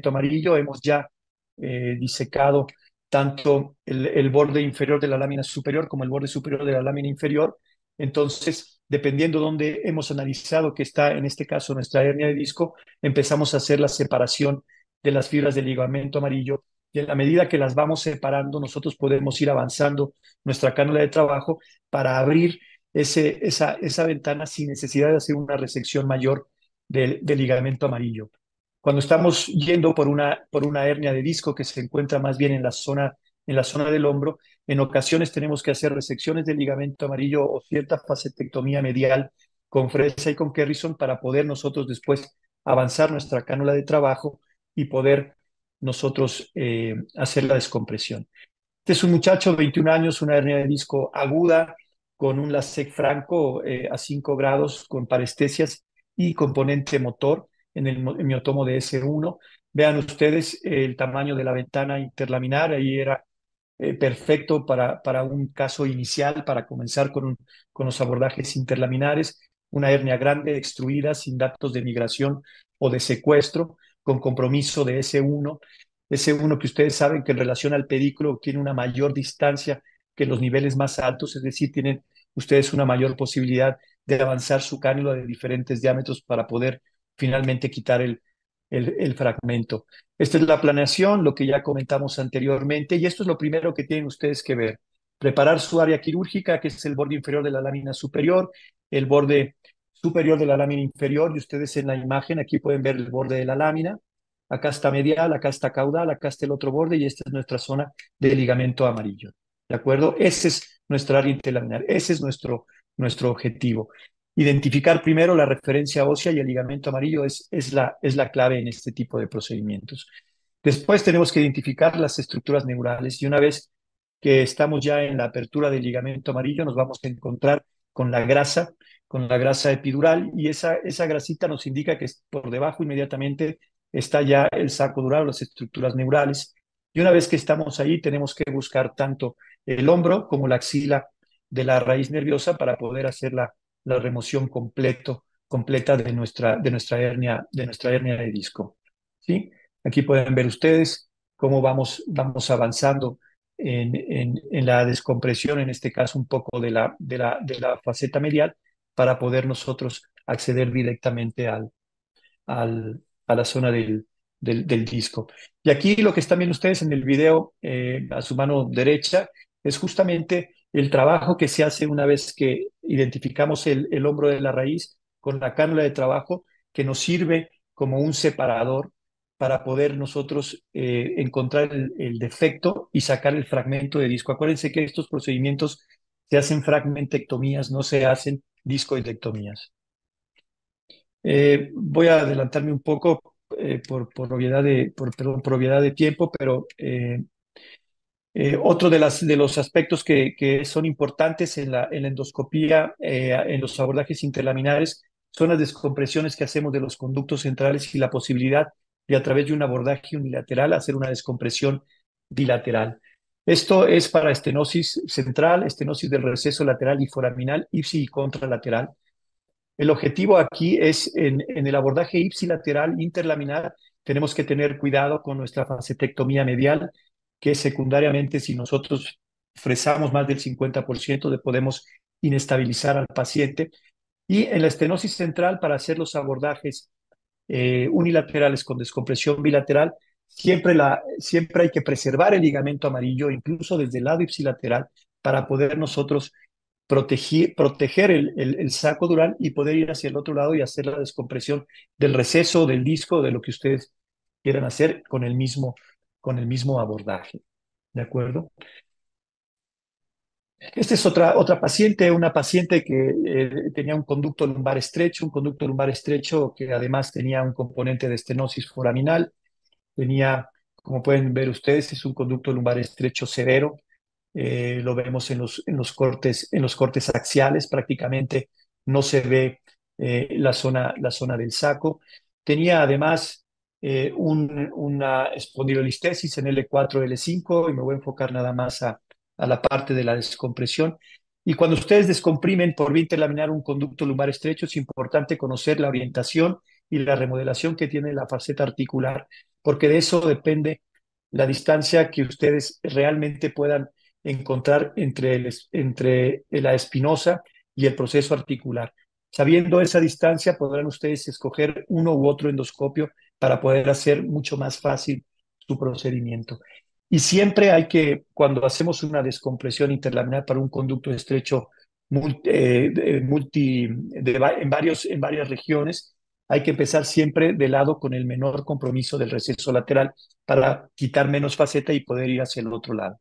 amarillo, hemos ya disecado tanto el borde inferior de la lámina superior como el borde superior de la lámina inferior. Entonces, dependiendo de dónde hemos analizado que está, en este caso, nuestra hernia de disco, empezamos a hacer la separación de las fibras del ligamento amarillo, y en la medida que las vamos separando, nosotros podemos ir avanzando nuestra cánula de trabajo para abrir esa ventana sin necesidad de hacer una resección mayor del ligamento amarillo. Cuando estamos yendo por una hernia de disco que se encuentra más bien en la zona del hombro, en ocasiones tenemos que hacer resecciones del ligamento amarillo o cierta facetectomía medial con Fresa y con Kerrison para poder nosotros después avanzar nuestra cánula de trabajo y poder nosotros hacer la descompresión. Este es un muchacho de 21 años, una hernia de disco aguda, con un LASEK franco a 5 grados, con parestesias y componente motor en el miotomo de S1. Vean ustedes el tamaño de la ventana interlaminar, ahí era perfecto para un caso inicial, para comenzar con los abordajes interlaminares, una hernia grande, extruida, sin datos de migración o de secuestro, con compromiso de S1. S1 que ustedes saben que en relación al pedículo tiene una mayor distancia que los niveles más altos, es decir, tienen ustedes una mayor posibilidad de avanzar su cánula de diferentes diámetros para poder finalmente quitar el fragmento. Esta es la planeación, lo que ya comentamos anteriormente, y esto es lo primero que tienen ustedes que ver. Preparar su área quirúrgica, que es el borde inferior de la lámina superior, el borde superior de la lámina inferior, y ustedes en la imagen aquí pueden ver el borde de la lámina. Acá está medial, acá está caudal, acá está el otro borde, y esta es nuestra zona de ligamento amarillo. ¿De acuerdo? Ese es nuestra área interlaminar, ese es nuestro objetivo. Identificar primero la referencia ósea y el ligamento amarillo es la clave en este tipo de procedimientos. Después tenemos que identificar las estructuras neurales y una vez que estamos ya en la apertura del ligamento amarillo, nos vamos a encontrar con la grasa epidural, y esa grasita nos indica que por debajo inmediatamente está ya el saco dural o las estructuras neurales. Y una vez que estamos ahí, tenemos que buscar tanto el hombro como la axila de la raíz nerviosa para poder hacer la remoción completa de nuestra hernia de disco. ¿Sí? Aquí pueden ver ustedes cómo vamos avanzando en la descompresión, en este caso un poco de la faceta medial, para poder nosotros acceder directamente a la zona del disco. Y aquí lo que están viendo ustedes en el video a su mano derecha es justamente el trabajo que se hace una vez que identificamos el hombro de la raíz con la cánula de trabajo, que nos sirve como un separador para poder nosotros encontrar el defecto y sacar el fragmento de disco. Acuérdense que estos procedimientos se hacen fragmentectomías, no se hacen discoidectomías. Voy a adelantarme un poco por obviedad de tiempo, pero otro de los aspectos que son importantes en la endoscopía, en los abordajes interlaminares, son las descompresiones que hacemos de los conductos centrales y la posibilidad de, a través de un abordaje unilateral, hacer una descompresión bilateral. Esto es para estenosis central, estenosis del receso lateral y foraminal, ipsi y contralateral. El objetivo aquí es en el abordaje ipsilateral interlaminar, tenemos que tener cuidado con nuestra facetectomía medial, que secundariamente, si nosotros fresamos más del 50%, podemos inestabilizar al paciente. Y en la estenosis central, para hacer los abordajes unilaterales con descompresión bilateral, siempre hay que preservar el ligamento amarillo, incluso desde el lado ipsilateral, para poder nosotros proteger el saco dural y poder ir hacia el otro lado y hacer la descompresión del receso, del disco, de lo que ustedes quieran hacer con el mismo abordaje. ¿De acuerdo? Esta es otra paciente, una paciente que tenía un conducto lumbar estrecho que además tenía un componente de estenosis foraminal. Tenía, como pueden ver ustedes, es un conducto lumbar estrecho severo. Lo vemos en los cortes axiales, prácticamente no se ve la zona del saco. Tenía además una espondilolistesis en L4, L5, y me voy a enfocar nada más a la parte de la descompresión. Y cuando ustedes descomprimen por vía interlaminar un conducto lumbar estrecho, es importante conocer la orientación y la remodelación que tiene la faceta articular, porque de eso depende la distancia que ustedes realmente puedan encontrar entre la espinosa y el proceso articular. Sabiendo esa distancia, podrán ustedes escoger uno u otro endoscopio para poder hacer mucho más fácil su procedimiento. Y siempre cuando hacemos una descompresión interlaminar para un conducto estrecho en varias regiones, hay que empezar siempre de lado con el menor compromiso del receso lateral para quitar menos faceta y poder ir hacia el otro lado.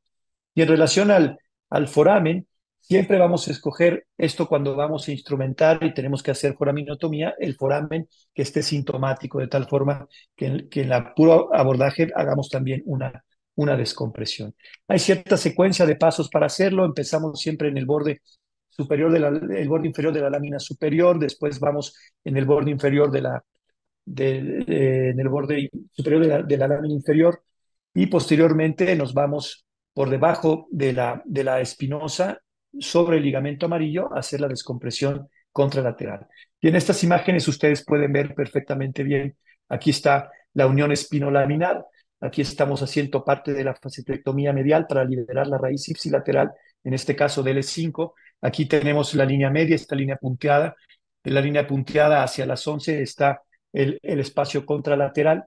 Y en relación al foramen, siempre vamos a escoger esto cuando vamos a instrumentar y tenemos que hacer foraminotomía, el foramen que esté sintomático, de tal forma que en la puro abordaje hagamos también una descompresión. Hay cierta secuencia de pasos para hacerlo. Empezamos siempre en el borde inferior de la lámina superior, después vamos en el borde inferior en el borde superior de la lámina inferior, y posteriormente nos vamos por debajo de la espinosa, sobre el ligamento amarillo, hacer la descompresión contralateral. Y en estas imágenes ustedes pueden ver perfectamente bien, aquí está la unión espinolaminar, aquí estamos haciendo parte de la facetectomía medial para liberar la raíz ipsilateral, en este caso del L5. Aquí tenemos la línea media, esta línea punteada. En la línea punteada hacia las 11 está el espacio contralateral.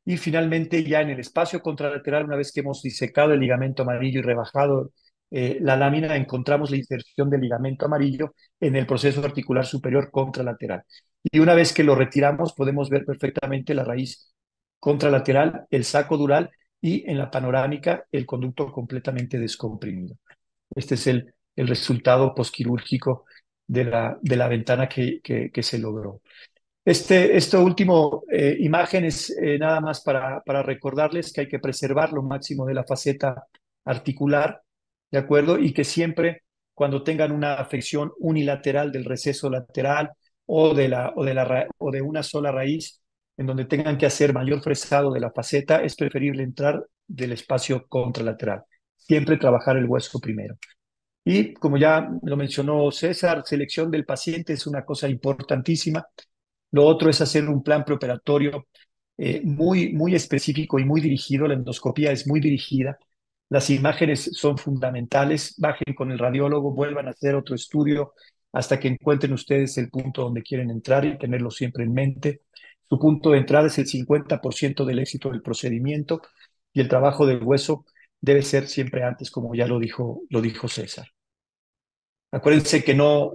Y finalmente, ya en el espacio contralateral, una vez que hemos disecado el ligamento amarillo y rebajado la lámina, encontramos la inserción del ligamento amarillo en el proceso articular superior contralateral. Y una vez que lo retiramos, podemos ver perfectamente la raíz contralateral, el saco dural y en la panorámica el conducto completamente descomprimido. Este es el resultado posquirúrgico de la ventana que se logró. Esto último imagen es nada más para recordarles que hay que preservar lo máximo de la faceta articular, ¿de acuerdo? Y que siempre cuando tengan una afección unilateral del receso lateral o de una sola raíz, en donde tengan que hacer mayor fresado de la faceta, es preferible entrar del espacio contralateral. Siempre trabajar el hueso primero. Y como ya lo mencionó César, selección del paciente es una cosa importantísima. Lo otro es hacer un plan preoperatorio muy específico y muy dirigido. La endoscopía es muy dirigida. Las imágenes son fundamentales. Bajen con el radiólogo, vuelvan a hacer otro estudio hasta que encuentren ustedes el punto donde quieren entrar y tenerlo siempre en mente. Su punto de entrada es el 50% del éxito del procedimiento y el trabajo del hueso debe ser siempre antes, como ya lo dijo César. Acuérdense que no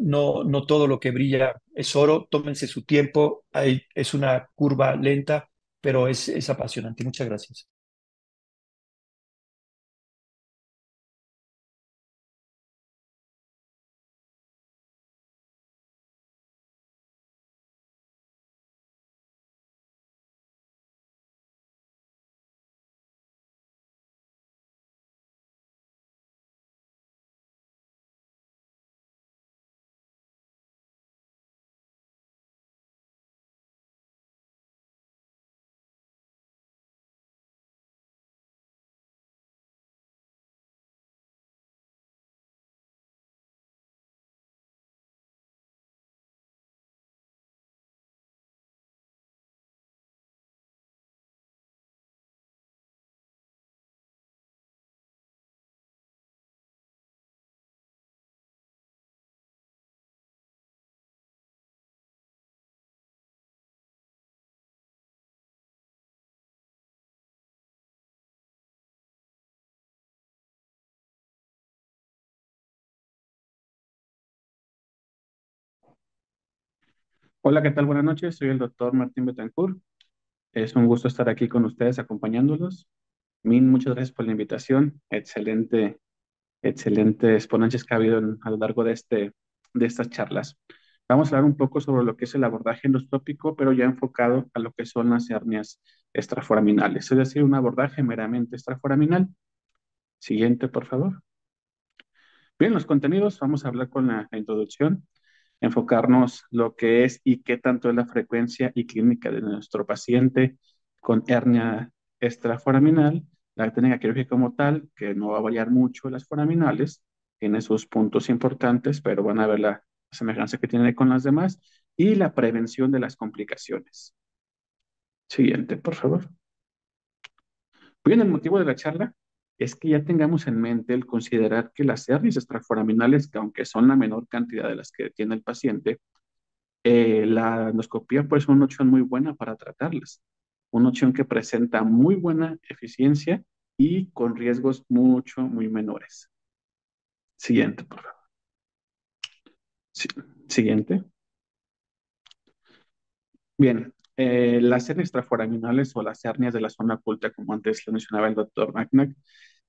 todo lo que brilla es oro, tómense su tiempo, es una curva lenta, pero es apasionante. Muchas gracias. Hola, ¿qué tal? Buenas noches. Soy el doctor Martín Betancourt. Es un gusto estar aquí con ustedes acompañándolos. Min, muchas gracias por la invitación. Excelentes ponencias que ha habido a lo largo de estas charlas. Vamos a hablar un poco sobre lo que es el abordaje endoscópico, pero ya enfocado a lo que son las hernias extraforaminales, es decir, un abordaje meramente extraforaminal. Siguiente, por favor. Bien, los contenidos, vamos a hablar con la introducción, enfocarnos lo que es y qué tanto es la frecuencia y clínica de nuestro paciente con hernia extraforaminal, la técnica quirúrgica como tal, que no va a variar mucho las foraminales, tiene sus puntos importantes, pero van a ver la semejanza que tiene con las demás, y la prevención de las complicaciones. Siguiente, por favor. Bien, el motivo de la charla es que ya tengamos en mente el considerar que las hernias extraforaminales, que aunque son la menor cantidad de las que tiene el paciente, la endoscopía puede ser una opción muy buena para tratarlas. Una opción que presenta muy buena eficiencia y con riesgos muy menores. Siguiente, por favor. Sí, siguiente. Bien, las hernias extraforaminales o las hernias de la zona oculta, como antes lo mencionaba el doctor Magnac,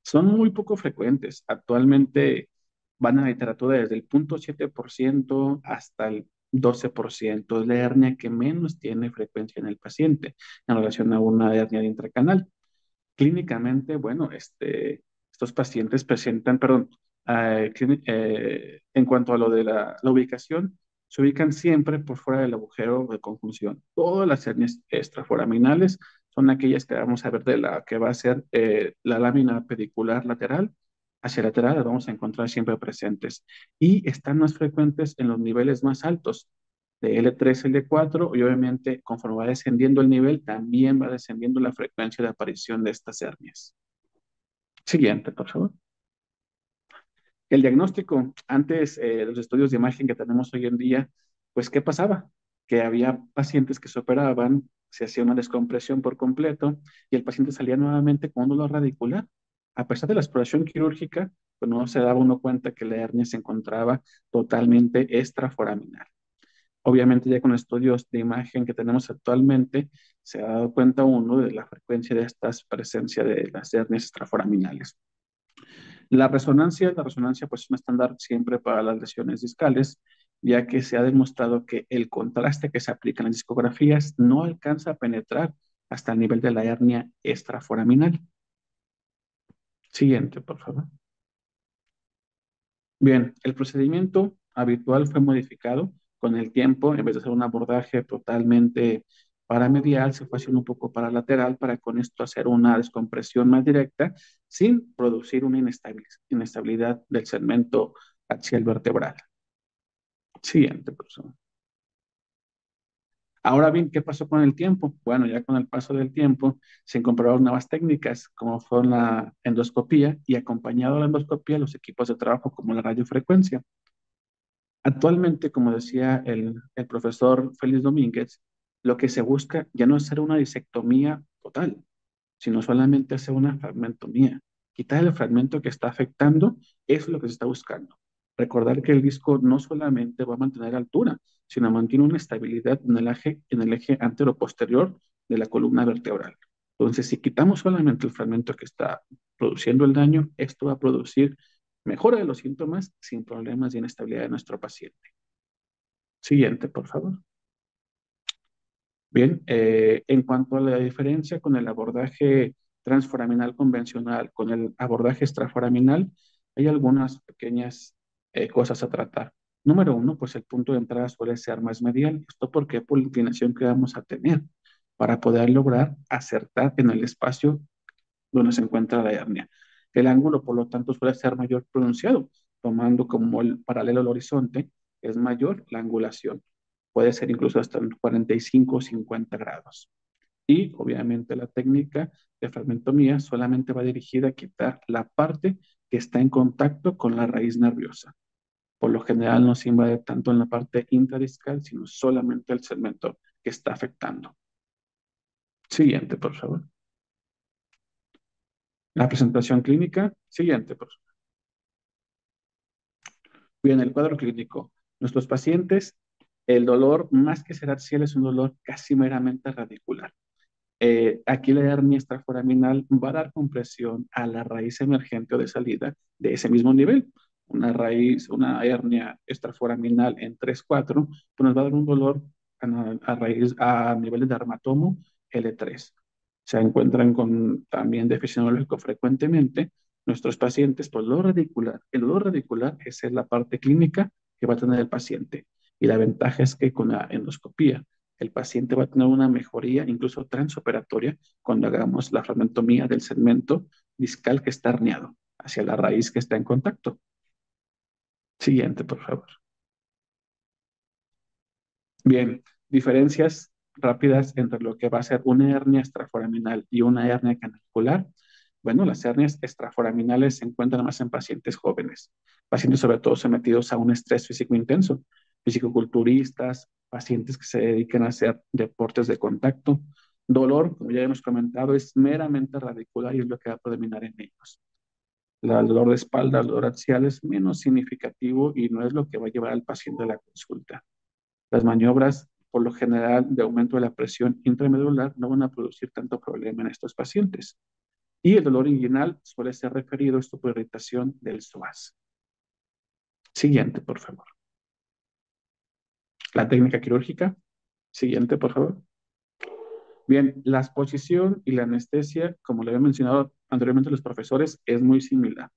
son muy poco frecuentes. Actualmente van a la literatura desde el 0.7% hasta el 12%. Es la hernia que menos tiene frecuencia en el paciente en relación a una hernia de intracanal. Clínicamente, bueno, estos pacientes presentan, perdón, en cuanto a lo de la ubicación, se ubican siempre por fuera del agujero de conjunción. Todas las hernias extraforaminales son aquellas que vamos a ver de la que va a ser la lámina pedicular lateral. Hacia lateral las vamos a encontrar siempre presentes y están más frecuentes en los niveles más altos, de L3, L4, y obviamente conforme va descendiendo el nivel, también va descendiendo la frecuencia de aparición de estas hernias. Siguiente, por favor. El diagnóstico, antes los estudios de imagen que tenemos hoy en día, pues ¿qué pasaba? Que había pacientes que se operaban, se hacía una descompresión por completo y el paciente salía nuevamente con un dolor radicular. A pesar de la exploración quirúrgica, pues no se daba uno cuenta que la hernia se encontraba totalmente extraforaminal. Obviamente ya con estudios de imagen que tenemos actualmente, se ha dado cuenta uno de la frecuencia de estas presencia de las hernias extraforaminales. La resonancia pues es un estándar siempre para las lesiones discales, ya que se ha demostrado que el contraste que se aplica en las discografías no alcanza a penetrar hasta el nivel de la hernia extraforaminal. Siguiente, por favor. Bien, el procedimiento habitual fue modificado con el tiempo. En vez de hacer un abordaje totalmente paramedial, se fue haciendo un poco paralateral para con esto hacer una descompresión más directa sin producir una inestabilidad del segmento axial vertebral. Siguiente, persona. Ahora bien, ¿qué pasó con el tiempo? Bueno, ya con el paso del tiempo se incorporaron nuevas técnicas como fue la endoscopía y acompañado a la endoscopía los equipos de trabajo como la radiofrecuencia. Actualmente, como decía el profesor Félix Domínguez, lo que se busca ya no es hacer una disectomía total, sino solamente hacer una fragmentomía. Quitar el fragmento que está afectando, eso es lo que se está buscando. Recordar que el disco no solamente va a mantener altura, sino mantiene una estabilidad en el eje antero-posterior de la columna vertebral. Entonces, si quitamos solamente el fragmento que está produciendo el daño, esto va a producir mejora de los síntomas sin problemas de inestabilidad de nuestro paciente. Siguiente, por favor. Bien, en cuanto a la diferencia con el abordaje transforaminal convencional, con el abordaje extraforaminal, hay algunas pequeñas cosas a tratar. Número uno, pues el punto de entrada suele ser más medial. ¿Esto por qué? Por la inclinación que vamos a tener para poder lograr acertar en el espacio donde se encuentra la hernia. El ángulo, por lo tanto, suele ser mayor pronunciado, tomando como el paralelo al horizonte, es mayor la angulación. Puede ser incluso hasta 45 o 50 grados. Y obviamente la técnica de fragmentomía solamente va dirigida a quitar la parte que está en contacto con la raíz nerviosa. Por lo general no se invade tanto en la parte intradiscal, sino solamente el segmento que está afectando. Siguiente, por favor. La presentación clínica. Siguiente, por favor. Bien, el cuadro clínico. Nuestros pacientes, el dolor más que ser axial es un dolor casi meramente radicular. Aquí la hernia extraforaminal va a dar compresión a la raíz emergente o de salida de ese mismo nivel. Una hernia extraforaminal en 3-4, pues nos va a dar un dolor a niveles de dermatomo L3. Se encuentran con también déficit neurológico frecuentemente. Nuestros pacientes, por dolor radicular, el dolor radicular es la parte clínica que va a tener el paciente. Y la ventaja es que con la endoscopía, el paciente va a tener una mejoría, incluso transoperatoria, cuando hagamos la fragmentomía del segmento discal que está herniado hacia la raíz que está en contacto. Siguiente, por favor. Bien, diferencias rápidas entre lo que va a ser una hernia extraforaminal y una hernia canalicular. Bueno, las hernias extraforaminales se encuentran más en pacientes jóvenes, pacientes sobre todo sometidos a un estrés físico intenso, fisicoculturistas, pacientes que se dediquen a hacer deportes de contacto. Dolor, como ya hemos comentado, es meramente radicular y es lo que va a predominar en ellos. El dolor de espalda, el dolor axial es menos significativo y no es lo que va a llevar al paciente a la consulta. Las maniobras, por lo general, de aumento de la presión intramedular no van a producir tanto problema en estos pacientes. Y el dolor inguinal suele ser referido a esto por irritación del psoas. Siguiente, por favor. La técnica quirúrgica. Siguiente, por favor. Bien, la exposición y la anestesia, como le había mencionado anteriormente los profesores, es muy similar.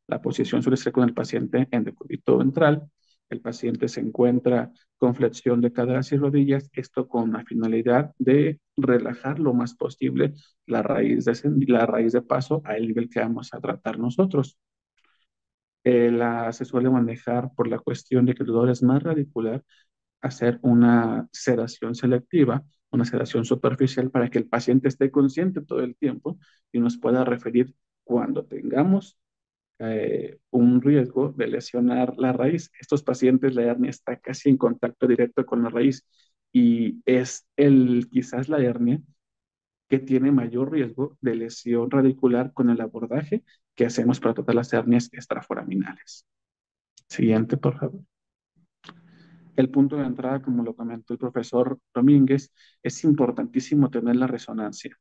La posición suele ser con el paciente en decúbito ventral el paciente se encuentra con flexión de caderas y rodillas, esto con la finalidad de relajar lo más posible la raíz de paso al nivel que vamos a tratar nosotros. Se suele manejar por la cuestión de que el dolor es más radicular, hacer una sedación selectiva, una sedación superficial para que el paciente esté consciente todo el tiempo y nos pueda referir cuando tengamos un riesgo de lesionar la raíz. Estos pacientes, la hernia está casi en contacto directo con la raíz y es quizás la hernia que tiene mayor riesgo de lesión radicular con el abordaje que hacemos para tratar las hernias extraforaminales. Siguiente, por favor. El punto de entrada, como lo comentó el profesor Domínguez, es importantísimo tener la resonancia.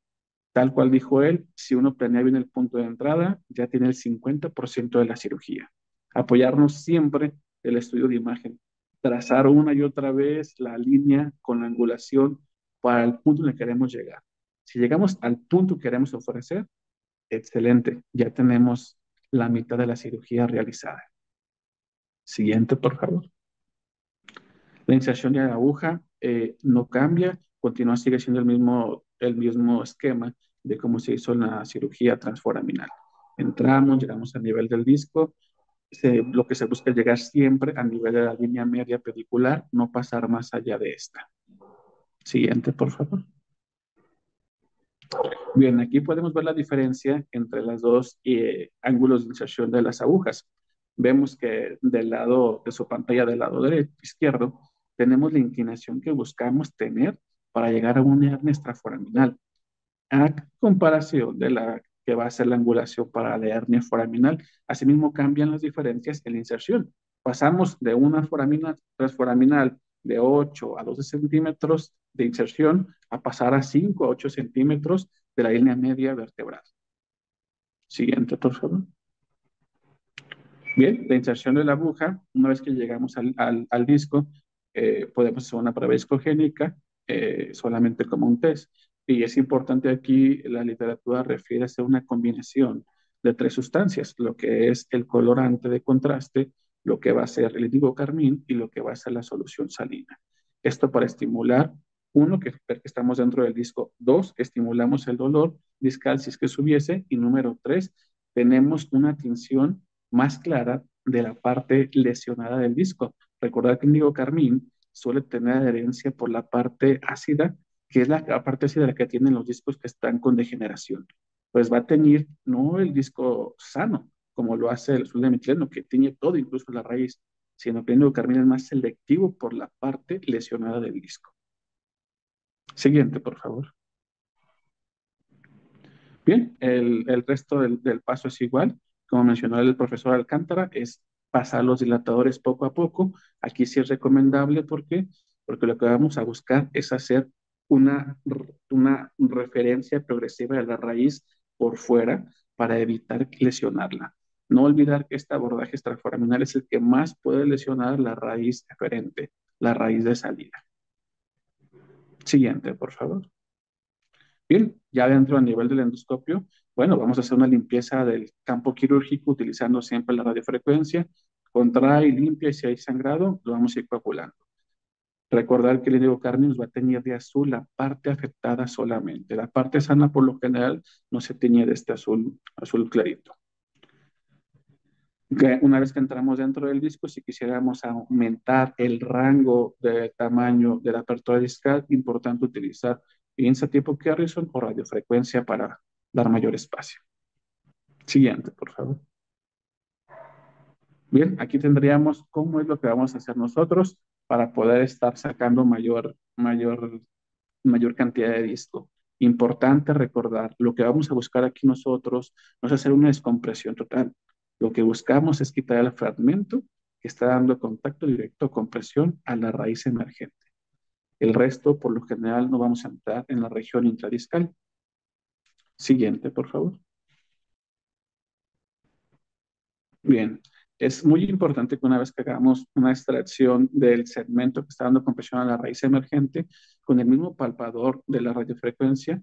Tal cual dijo él, si uno planea bien el punto de entrada, ya tiene el 50% de la cirugía. Apoyarnos siempre el estudio de imagen. Trazar una y otra vez la línea con la angulación para el punto en el que queremos llegar. Si llegamos al punto que queremos ofrecer, excelente, ya tenemos la mitad de la cirugía realizada. Siguiente, por favor. La inserción de la aguja no cambia, continúa, sigue siendo el mismo esquema de cómo se hizo en la cirugía transforaminal. Entramos, llegamos al nivel del disco, lo que se busca es llegar siempre al nivel de la línea media pedicular, no pasar más allá de esta. Siguiente, por favor. Bien, aquí podemos ver la diferencia entre los dos ángulos de inserción de las agujas. Vemos que del lado de su pantalla, del lado derecho, izquierdo, tenemos la inclinación que buscamos tener para llegar a una hernia extraforaminal, a comparación de la que va a ser la angulación para la hernia foraminal. Asimismo, cambian las diferencias en la inserción. Pasamos de una transforaminal de 8 a 12 centímetros de inserción a pasar a 5 a 8 centímetros de la línea media vertebral. Siguiente, por favor. Bien, la inserción de la aguja, una vez que llegamos al disco, podemos hacer una prueba discogénica solamente como un test. Y es importante aquí, la literatura refiere a hacer una combinación de 3 sustancias, lo que es el colorante de contraste, lo que va a ser el índigo carmín y lo que va a ser la solución salina. Esto para estimular, uno, que estamos dentro del disco; 2, estimulamos el dolor discal si es que subiese; y número 3, tenemos una tinción más clara de la parte lesionada del disco. Recordar que el índigo carmín suele tener adherencia por la parte ácida, que es la parte ácida la que tienen los discos que están con degeneración. Pues va a tener no el disco sano, como lo hace el azul de metileno, que tiene todo, incluso la raíz, sino que el índigo carmín es más selectivo por la parte lesionada del disco. Siguiente, por favor. Bien, el resto del paso es igual. Como mencionó el profesor Alcántara, es pasar los dilatadores poco a poco. Aquí sí es recomendable, ¿por qué? Porque lo que vamos a buscar es hacer una referencia progresiva de la raíz por fuera para evitar lesionarla. No olvidar que este abordaje extraforaminal es el que más puede lesionar la raíz eferente, la raíz de salida. Siguiente, por favor. Bien, ya dentro a nivel del endoscopio, bueno, vamos a hacer una limpieza del campo quirúrgico utilizando siempre la radiofrecuencia. Contrae y limpia, y si hay sangrado, lo vamos a ir coagulando. Recordar que el índigo carmín nos va a teñir de azul la parte afectada solamente. La parte sana, por lo general, no se teñe de este azul clarito. Una vez que entramos dentro del disco, si quisiéramos aumentar el rango de tamaño de la apertura discal, importante utilizar pinza tipo Carrison o radiofrecuencia para dar mayor espacio. Siguiente, por favor. Bien, aquí tendríamos cómo es lo que vamos a hacer nosotros para poder estar sacando mayor cantidad de disco. Importante recordar, lo que vamos a buscar aquí nosotros no es hacer una descompresión total. Lo que buscamos es quitar el fragmento que está dando contacto directo con presión a la raíz emergente. El resto, por lo general, no vamos a entrar en la región intradiscal. Siguiente, por favor. Bien, es muy importante que una vez que hagamos una extracción del segmento que está dando compresión a la raíz emergente, con el mismo palpador de la radiofrecuencia,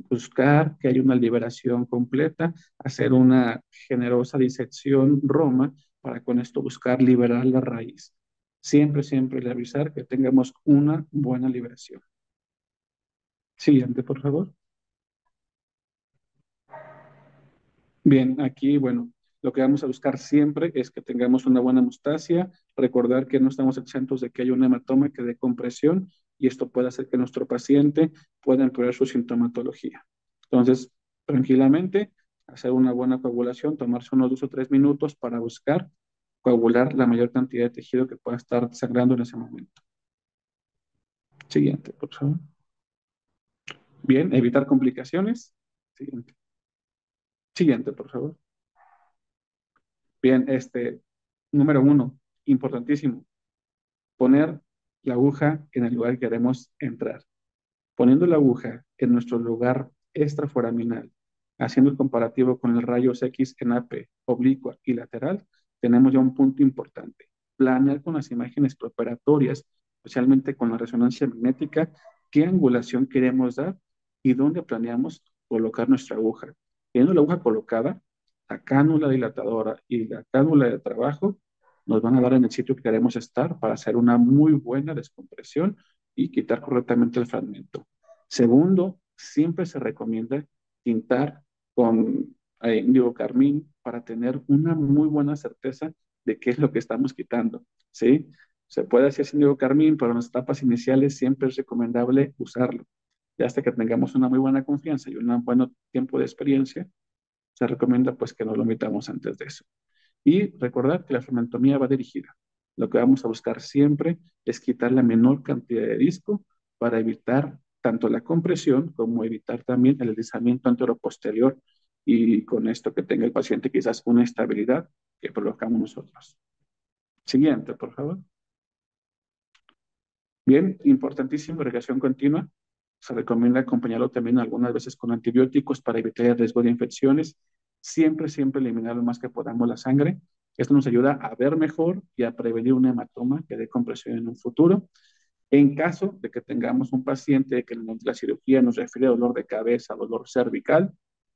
buscar que haya una liberación completa, hacer una generosa disección roma para con esto buscar liberar la raíz. Siempre, siempre revisar que tengamos una buena liberación. Siguiente, por favor. Bien, aquí, bueno, lo que vamos a buscar siempre es que tengamos una buena hemostasia, recordar que no estamos exentos de que haya un hematoma que dé compresión y esto puede hacer que nuestro paciente pueda empeorar su sintomatología. Entonces, tranquilamente, hacer una buena coagulación, tomarse unos 2 o 3 minutos para buscar coagular la mayor cantidad de tejido que pueda estar sangrando en ese momento. Siguiente, por favor. Bien, evitar complicaciones. Siguiente. Siguiente, por favor. Bien, número 1, importantísimo, poner la aguja en el lugar que queremos entrar. Poniendo la aguja en nuestro lugar extraforaminal, haciendo el comparativo con el rayos X en AP, oblicua y lateral, tenemos ya un punto importante. Planear con las imágenes preoperatorias, especialmente con la resonancia magnética, qué angulación queremos dar y dónde planeamos colocar nuestra aguja. Teniendo la aguja colocada, la cánula dilatadora y la cánula de trabajo nos van a dar en el sitio que queremos estar para hacer una muy buena descompresión y quitar correctamente el fragmento. Segundo, siempre se recomienda tintar con índigo carmín para tener una muy buena certeza de qué es lo que estamos quitando, ¿sí? Se puede hacer sin índigo carmín, pero en las etapas iniciales siempre es recomendable usarlo. Ya hasta que tengamos una muy buena confianza y un buen tiempo de experiencia, se recomienda pues que no lo omitamos antes de eso. Y recordar que la fragmentomía va dirigida. Lo que vamos a buscar siempre es quitar la menor cantidad de disco para evitar tanto la compresión como evitar también el deslizamiento anteroposterior y con esto que tenga el paciente quizás una estabilidad que provocamos nosotros. Siguiente, por favor. Bien, importantísimo, irrigación continua. Se recomienda acompañarlo también algunas veces con antibióticos para evitar el riesgo de infecciones. Siempre, siempre eliminar lo más que podamos la sangre. Esto nos ayuda a ver mejor y a prevenir un hematoma que dé compresión en un futuro. En caso de que tengamos un paciente que en la cirugía nos refiere a dolor de cabeza, dolor cervical,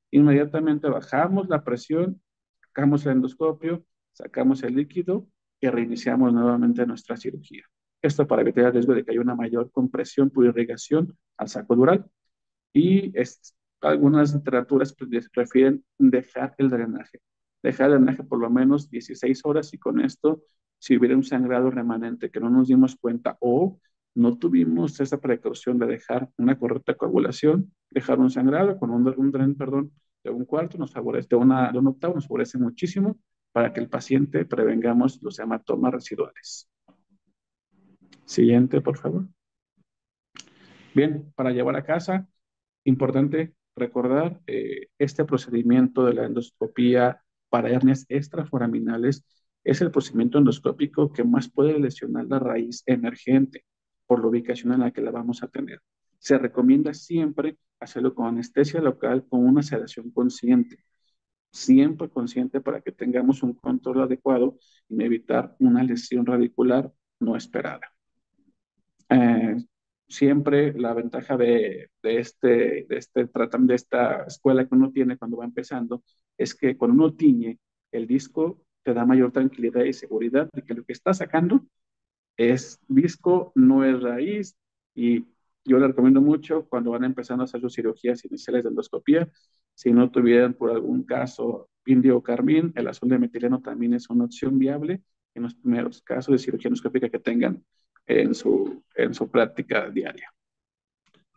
inmediatamente bajamos la presión, sacamos el endoscopio, sacamos el líquido y reiniciamos nuevamente nuestra cirugía. Esto para evitar el riesgo de que haya una mayor compresión por irrigación al saco dural. Y algunas literaturas refieren dejar el drenaje. Dejar el drenaje por lo menos 16 horas y con esto, si hubiera un sangrado remanente que no nos dimos cuenta o no tuvimos esa precaución de dejar una correcta coagulación, dejar un sangrado con un dren, perdón, de un cuarto nos favorece, de un octavo nos favorece muchísimo para que el paciente prevengamos los hematomas residuales. Siguiente, por favor. Bien, para llevar a casa, importante recordar este procedimiento de la endoscopía para hernias extraforaminales es el procedimiento endoscópico que más puede lesionar la raíz emergente por la ubicación en la que la vamos a tener. Se recomienda siempre hacerlo con anestesia local con una sedación consciente, siempre consciente para que tengamos un control adecuado y evitar una lesión radicular no esperada. Eh, Siempre la ventaja de esta escuela que uno tiene cuando va empezando es que cuando uno tiñe el disco te da mayor tranquilidad y seguridad de que lo que está sacando es disco, no es raíz y yo le recomiendo mucho cuando van empezando a hacer sus cirugías iniciales de endoscopía, si no tuvieran por algún caso indio o carmín, el azul de metileno también es una opción viable en los primeros casos de cirugía endoscópica que tengan en su práctica diaria.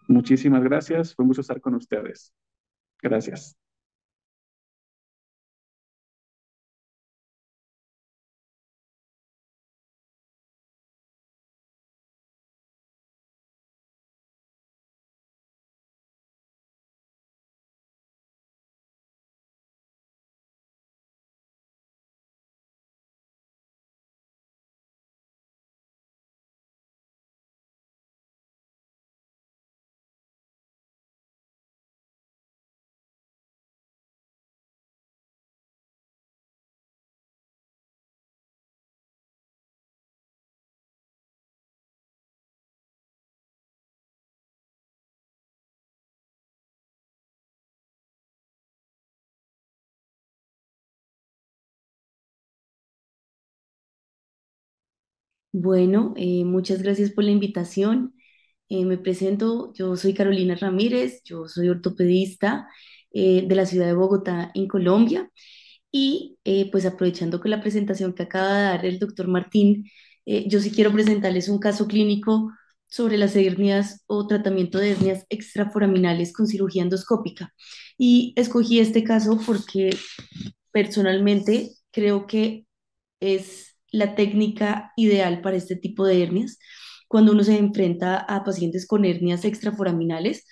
Muchísimas gracias, fue un gusto estar con ustedes. Gracias. Bueno, muchas gracias por la invitación. Me presento, yo soy Carolina Ramírez, yo soy ortopedista de la ciudad de Bogotá, en Colombia. Y pues aprovechando con la presentación que acaba de dar el doctor Martín, yo sí quiero presentarles un caso clínico sobre las hernias o tratamiento de hernias extraforaminales con cirugía endoscópica. Y escogí este caso porque personalmente creo que es la técnica ideal para este tipo de hernias. Cuando uno se enfrenta a pacientes con hernias extraforaminales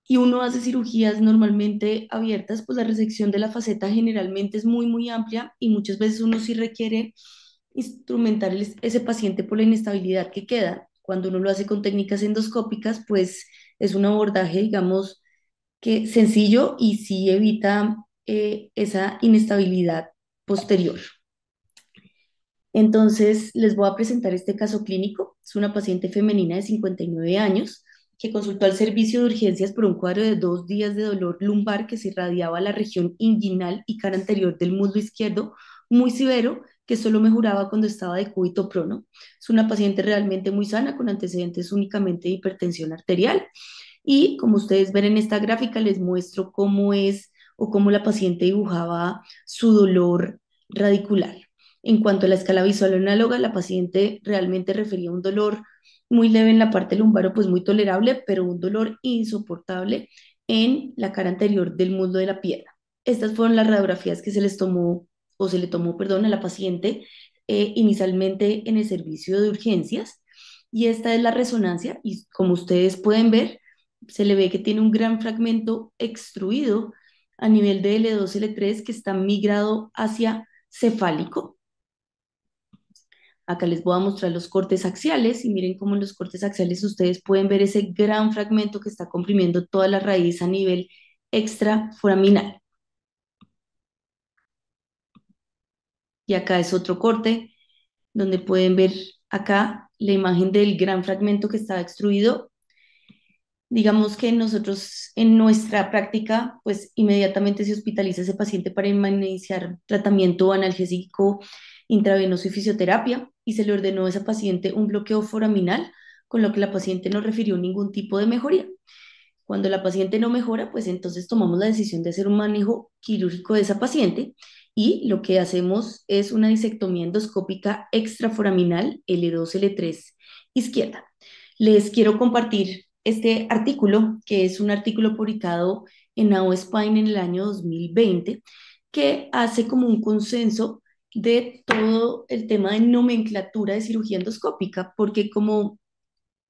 y uno hace cirugías normalmente abiertas, pues la resección de la faceta generalmente es muy, muy amplia y muchas veces uno sí requiere instrumentar ese paciente por la inestabilidad que queda. Cuando uno lo hace con técnicas endoscópicas, pues es un abordaje, digamos, que sencillo y sí evita esa inestabilidad posterior. Entonces, les voy a presentar este caso clínico. Es una paciente femenina de 59 años que consultó al servicio de urgencias por un cuadro de 2 días de dolor lumbar que se irradiaba a la región inguinal y cara anterior del muslo izquierdo, muy severo, que solo mejoraba cuando estaba de cúbito prono. Es una paciente realmente muy sana, con antecedentes únicamente de hipertensión arterial. Y como ustedes ven en esta gráfica, les muestro cómo es o cómo la paciente dibujaba su dolor radicular. En cuanto a la escala visual análoga, la paciente realmente refería un dolor muy leve en la parte lumbar, pues muy tolerable, pero un dolor insoportable en la cara anterior del muslo de la pierna. Estas fueron las radiografías que se les tomó, o se le tomó, perdón, a la paciente inicialmente en el servicio de urgencias. Y esta es la resonancia, y como ustedes pueden ver, se le ve que tiene un gran fragmento extruido a nivel de L2, L3 que está migrado hacia cefálico. Acá les voy a mostrar los cortes axiales y miren cómo en los cortes axiales ustedes pueden ver ese gran fragmento que está comprimiendo toda la raíz a nivel extraforaminal. Y acá es otro corte donde pueden ver acá la imagen del gran fragmento que estaba extruido. Digamos que nosotros en nuestra práctica, pues inmediatamente se hospitaliza ese paciente para iniciar tratamiento analgésico intravenoso y fisioterapia y se le ordenó a esa paciente un bloqueo foraminal, con lo que la paciente no refirió ningún tipo de mejoría. Cuando la paciente no mejora, pues entonces tomamos la decisión de hacer un manejo quirúrgico de esa paciente y lo que hacemos es una disectomía endoscópica extraforaminal L2, L3 izquierda. Les quiero compartir este artículo, que es un artículo publicado en Now Spine en el año 2020, que hace como un consenso de todo el tema de nomenclatura de cirugía endoscópica, porque como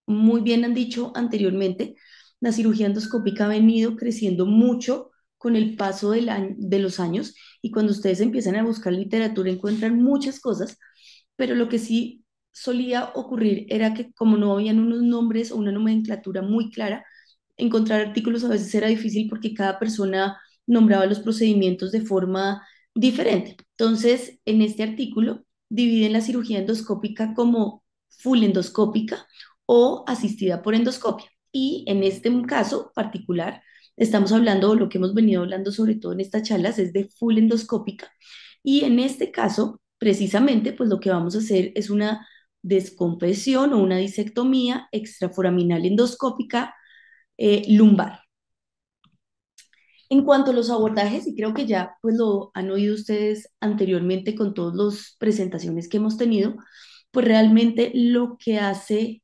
muy bien han dicho anteriormente, la cirugía endoscópica ha venido creciendo mucho con el paso de los años y cuando ustedes empiezan a buscar literatura encuentran muchas cosas, pero lo que sí solía ocurrir era que como no habían unos nombres o una nomenclatura muy clara, encontrar artículos a veces era difícil porque cada persona nombraba los procedimientos de forma diferente. Entonces, en este artículo dividen la cirugía endoscópica como full endoscópica o asistida por endoscopia. Y en este caso particular, estamos hablando, lo que hemos venido hablando sobre todo en estas charlas, es de full endoscópica. Y en este caso, precisamente, pues lo que vamos a hacer es una descompresión o una disectomía extraforaminal endoscópica lumbar. En cuanto a los abordajes, y creo que ya pues lo han oído ustedes anteriormente con todas las presentaciones que hemos tenido, pues realmente lo que hace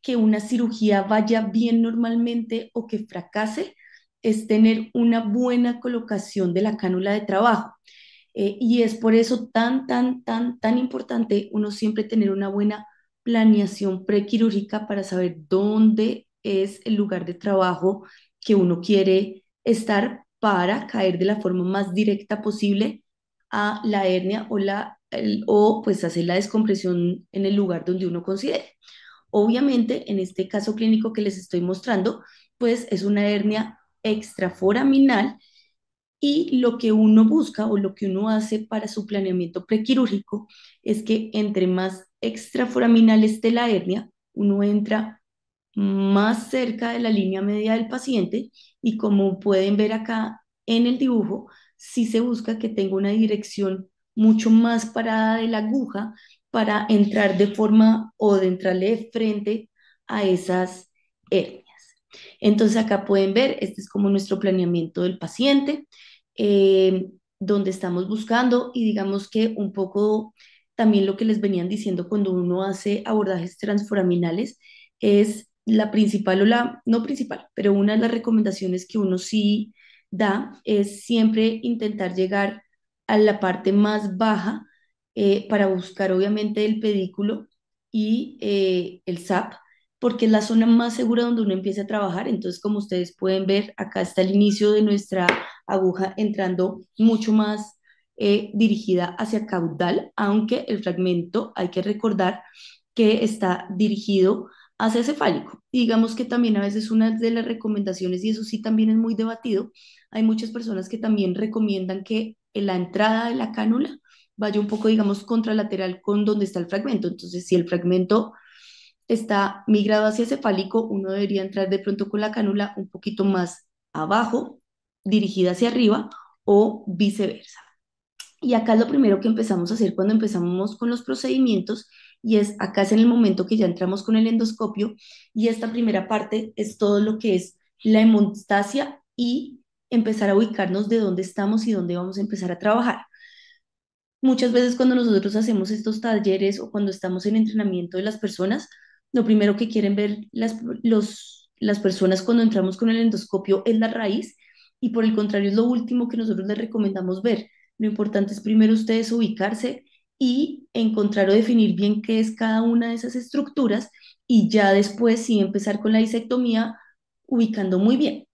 que una cirugía vaya bien normalmente o que fracase es tener una buena colocación de la cánula de trabajo. Y es por eso tan importante uno siempre tener una buena planeación prequirúrgica para saber dónde es el lugar de trabajo que uno quiere estar para caer de la forma más directa posible a la hernia o pues hacer la descompresión en el lugar donde uno considere. Obviamente, en este caso clínico que les estoy mostrando, pues es una hernia extraforaminal y lo que uno busca o lo que uno hace para su planeamiento prequirúrgico es que entre más extraforaminal esté la hernia, uno entra más cerca de la línea media del paciente y como pueden ver acá en el dibujo, sí se busca que tenga una dirección mucho más parada de la aguja para entrar de forma o de entrarle de frente a esas hernias. Entonces acá pueden ver, este es como nuestro planeamiento del paciente, eh, donde estamos buscando y digamos que un poco también lo que les venían diciendo cuando uno hace abordajes transforaminales es la principal o la, no principal, pero una de las recomendaciones que uno sí da es siempre intentar llegar a la parte más baja para buscar obviamente el pedículo y el SAP, porque es la zona más segura donde uno empieza a trabajar. Entonces, como ustedes pueden ver, acá está el inicio de nuestra aguja entrando mucho más dirigida hacia caudal, aunque el fragmento hay que recordar que está dirigido hacia cefálico. Y digamos que también a veces una de las recomendaciones, y eso sí también es muy debatido, hay muchas personas que también recomiendan que en la entrada de la cánula vaya un poco, digamos, contralateral con donde está el fragmento. Entonces, si el fragmento está migrado hacia cefálico, uno debería entrar de pronto con la cánula un poquito más abajo, dirigida hacia arriba o viceversa. Y acá es lo primero que empezamos a hacer cuando empezamos con los procedimientos y es acá es en el momento que ya entramos con el endoscopio y esta primera parte es todo lo que es la hemostasia y empezar a ubicarnos de dónde estamos y dónde vamos a empezar a trabajar. Muchas veces cuando nosotros hacemos estos talleres o cuando estamos en entrenamiento de las personas, lo primero que quieren ver las personas cuando entramos con el endoscopio es la raíz y por el contrario es lo último que nosotros les recomendamos ver. Lo importante es primero ustedes ubicarse y encontrar o definir bien qué es cada una de esas estructuras y ya después sí empezar con la disectomía ubicando muy bien.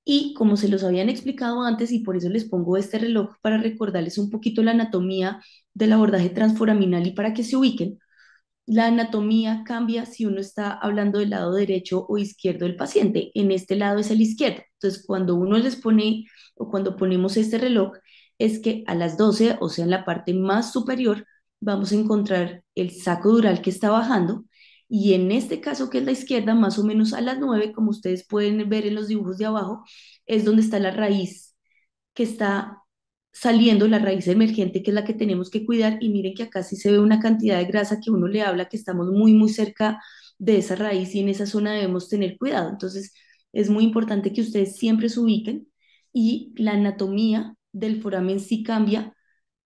Y como se los habían explicado antes, y por eso les pongo este reloj para recordarles un poquito la anatomía del abordaje transforaminal y para que se ubiquen, la anatomía cambia si uno está hablando del lado derecho o izquierdo del paciente. En este lado es el izquierdo. Entonces, cuando uno les pone o cuando ponemos este reloj, es que a las 12, o sea, en la parte más superior, vamos a encontrar el saco dural que está bajando. Y en este caso, que es la izquierda, más o menos a las 9, como ustedes pueden ver en los dibujos de abajo, es donde está la raíz que está saliendo, la raíz emergente, que es la que tenemos que cuidar. Y miren que acá sí se ve una cantidad de grasa que uno le habla que estamos muy, muy cerca de esa raíz y en esa zona debemos tener cuidado. Entonces, es muy importante que ustedes siempre se ubiquen y la anatomía del foramen sí cambia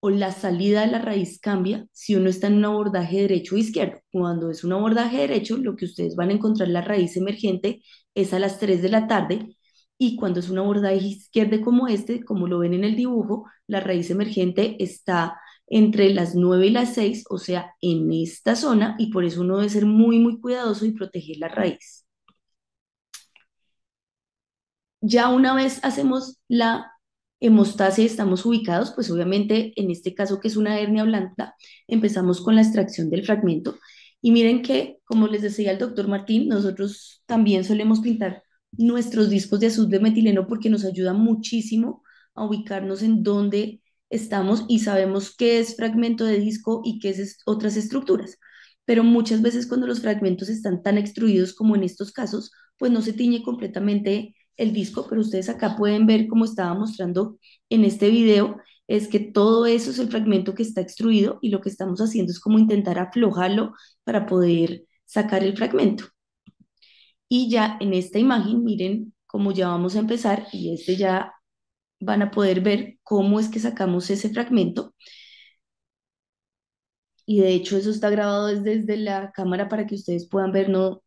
o la salida de la raíz cambia si uno está en un abordaje derecho o izquierdo. Cuando es un abordaje derecho, lo que ustedes van a encontrar la raíz emergente es a las 3 de la tarde y cuando es un abordaje izquierdo como este, como lo ven en el dibujo, la raíz emergente está entre las 9 y las 6, o sea, en esta zona, y por eso uno debe ser muy, muy cuidadoso y proteger la raíz. Ya una vez hacemos la hemostasia y estamos ubicados, pues obviamente en este caso que es una hernia blanda, empezamos con la extracción del fragmento. Y miren que, como les decía el doctor Martín, nosotros también solemos pintar nuestros discos de azul de metileno porque nos ayuda muchísimo a ubicarnos en dónde estamos y sabemos qué es fragmento de disco y qué es otras estructuras. Pero muchas veces cuando los fragmentos están tan extruidos como en estos casos, pues no se tiñe completamente el disco, pero ustedes acá pueden ver como estaba mostrando en este video, es que todo eso es el fragmento que está extruido y lo que estamos haciendo es como intentar aflojarlo para poder sacar el fragmento. Y ya en esta imagen, miren cómo ya vamos a empezar y este ya van a poder ver cómo es que sacamos ese fragmento. Y de hecho eso está grabado desde la cámara para que ustedes puedan ver, no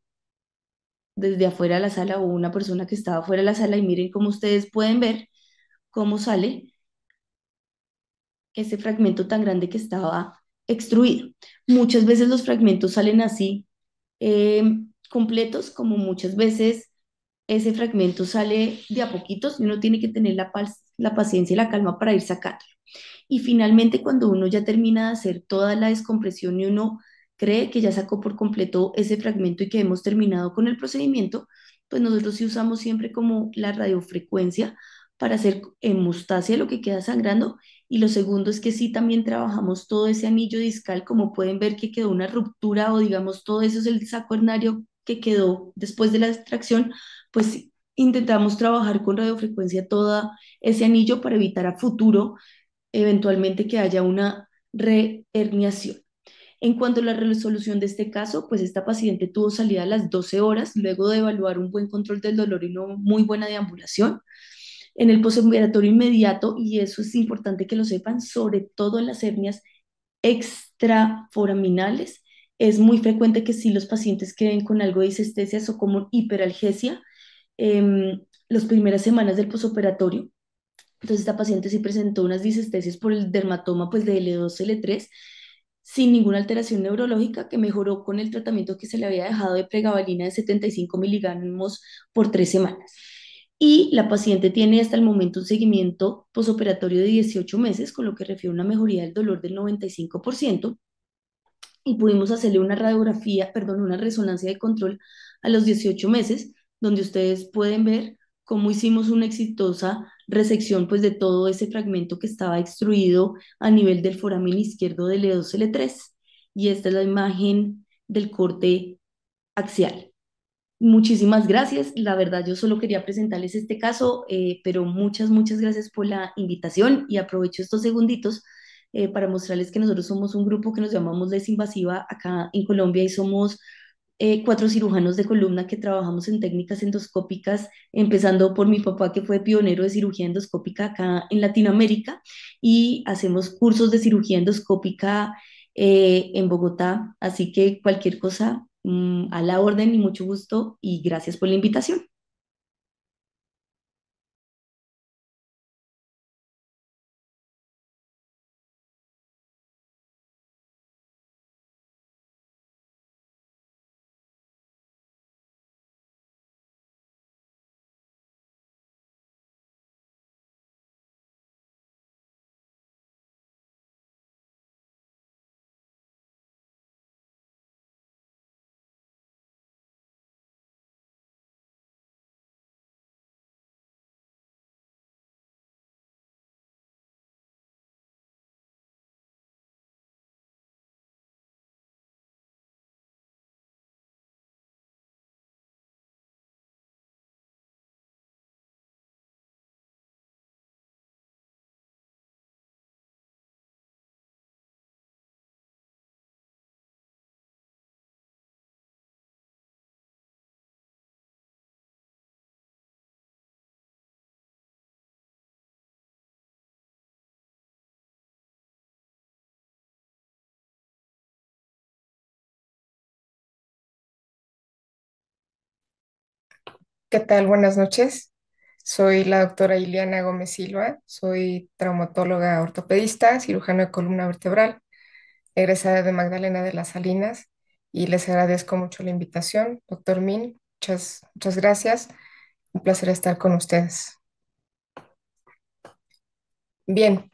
desde afuera de la sala o una persona que estaba fuera de la sala y miren cómo ustedes pueden ver cómo sale ese fragmento tan grande que estaba extruido. Muchas veces los fragmentos salen así, eh, completos, como muchas veces ese fragmento sale de a poquitos y uno tiene que tener la paciencia y la calma para ir sacándolo. Y finalmente, cuando uno ya termina de hacer toda la descompresión y uno cree que ya sacó por completo ese fragmento y que hemos terminado con el procedimiento, pues nosotros sí usamos siempre como la radiofrecuencia para hacer hemostasia de lo que queda sangrando. Y lo segundo es que sí también trabajamos todo ese anillo discal, como pueden ver que quedó una ruptura o digamos todo eso es el saco hernario que quedó después de la extracción, pues sí, intentamos trabajar con radiofrecuencia todo ese anillo para evitar a futuro eventualmente que haya una reherniación. En cuanto a la resolución de este caso, pues esta paciente tuvo salida a las 12 horas luego de evaluar un buen control del dolor y una muy buena deambulación. En el postoperatorio inmediato, y eso es importante que lo sepan, sobre todo en las hernias extraforaminales, es muy frecuente que si los pacientes queden con algo de disestesias o como hiperalgesia las primeras semanas del posoperatorio. Entonces esta paciente sí presentó unas disestesias por el dermatoma pues de L2, L3, sin ninguna alteración neurológica, que mejoró con el tratamiento que se le había dejado de pregabalina de 75 miligramos por 3 semanas. Y la paciente tiene hasta el momento un seguimiento posoperatorio de 18 meses, con lo que refiere a una mejoría del dolor del 95%, y pudimos hacerle una radiografía, perdón, una resonancia de control a los 18 meses, donde ustedes pueden ver cómo hicimos una exitosa resección pues de todo ese fragmento que estaba extruido a nivel del foramen izquierdo del L2, L3, y esta es la imagen del corte axial. Muchísimas gracias. La verdad, yo solo quería presentarles este caso, pero muchas gracias por la invitación y aprovecho estos segunditos para mostrarles que nosotros somos un grupo que nos llamamos Desinvasiva acá en Colombia y somos 4 cirujanos de columna que trabajamos en técnicas endoscópicas, empezando por mi papá que fue pionero de cirugía endoscópica acá en Latinoamérica, y hacemos cursos de cirugía endoscópica en Bogotá, así que cualquier cosa a la orden y mucho gusto y gracias por la invitación. ¿Qué tal? Buenas noches. Soy la doctora Iliana Gómez Silva. Soy traumatóloga ortopedista, cirujano de columna vertebral, egresada de Magdalena de las Salinas, y les agradezco mucho la invitación. Doctor Min, muchas gracias. Un placer estar con ustedes. Bien,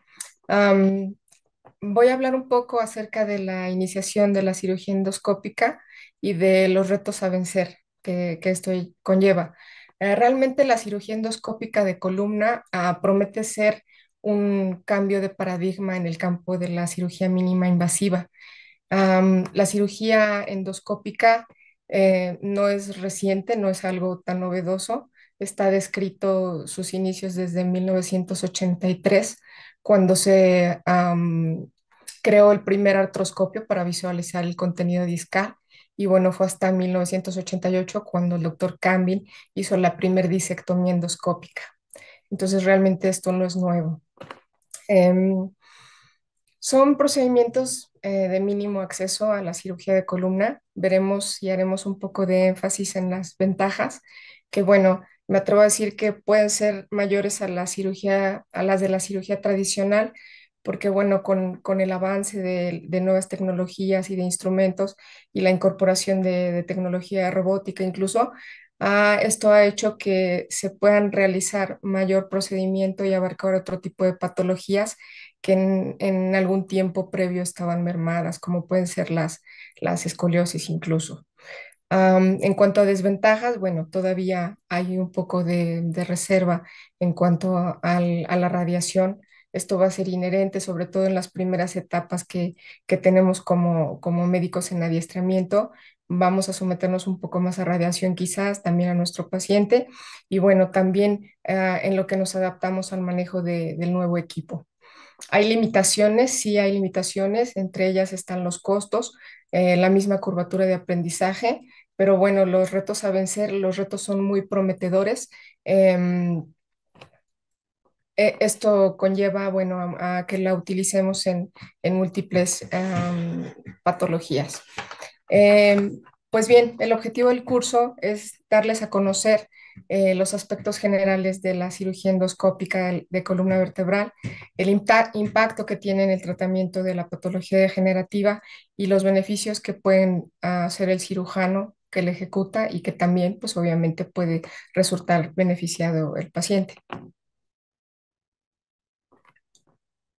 am, voy a hablar un poco acerca de la iniciación de la cirugía endoscópica y de los retos a vencer que esto conlleva. Realmente la cirugía endoscópica de columna promete ser un cambio de paradigma en el campo de la cirugía mínima invasiva. La cirugía endoscópica no es reciente, no es algo tan novedoso. Está descrito sus inicios desde 1983, cuando se creó el primer artroscopio para visualizar el contenido discal. Y bueno, fue hasta 1988 cuando el doctor Campbell hizo la primer disectomía endoscópica. Entonces, realmente esto no es nuevo. Em, Son procedimientos de mínimo acceso a la cirugía de columna. Veremos y haremos un poco de énfasis en las ventajas, que bueno, me atrevo a decir que pueden ser mayores a la cirugía, a las de la cirugía tradicional, porque bueno, con el avance de nuevas tecnologías y de instrumentos y la incorporación de tecnología robótica incluso, esto ha hecho que se puedan realizar mayor procedimiento y abarcar otro tipo de patologías que en algún tiempo previo estaban mermadas, como pueden ser las escoliosis incluso. En cuanto a desventajas, bueno, todavía hay un poco de reserva en cuanto a la radiación. Esto va a ser inherente, sobre todo en las primeras etapas que tenemos como médicos en adiestramiento. Vamos a someternos un poco más a radiación quizás, también a nuestro paciente, y bueno, también en lo que nos adaptamos al manejo del nuevo equipo. ¿Hay limitaciones? Sí, hay limitaciones. Entre ellas están los costos, la misma curvatura de aprendizaje, pero bueno, los retos a vencer, los retos son muy prometedores. Em, Esto conlleva, bueno, a que la utilicemos en múltiples patologías. Pues bien, el objetivo del curso es darles a conocer los aspectos generales de la cirugía endoscópica de columna vertebral, el impacto que tiene en el tratamiento de la patología degenerativa y los beneficios que pueden hacer el cirujano que le ejecuta y que también, pues obviamente, puede resultar beneficiado el paciente.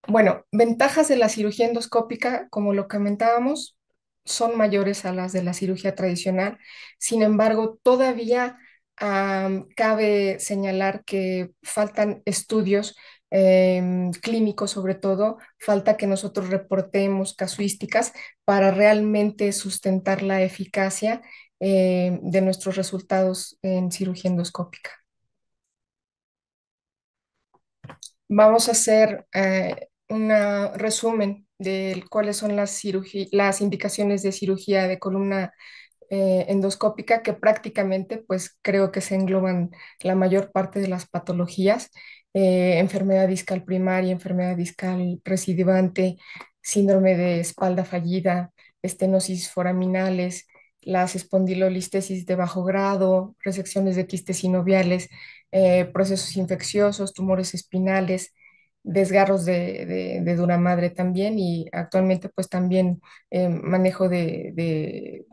Bueno, ventajas de la cirugía endoscópica, como lo comentábamos, son mayores a las de la cirugía tradicional. Sin embargo, todavía cabe señalar que faltan estudios clínicos, sobre todo, falta que nosotros reportemos casuísticas para realmente sustentar la eficacia de nuestros resultados en cirugía endoscópica. Vamos a hacer un resumen de cuáles son las indicaciones de cirugía de columna endoscópica, que prácticamente, pues creo que se engloban la mayor parte de las patologías, enfermedad discal primaria, enfermedad discal recidivante, síndrome de espalda fallida, estenosis foraminales, las espondilolistesis de bajo grado, resecciones de quistes sinoviales, procesos infecciosos, tumores espinales, desgarros de dura madre también y actualmente pues también manejo de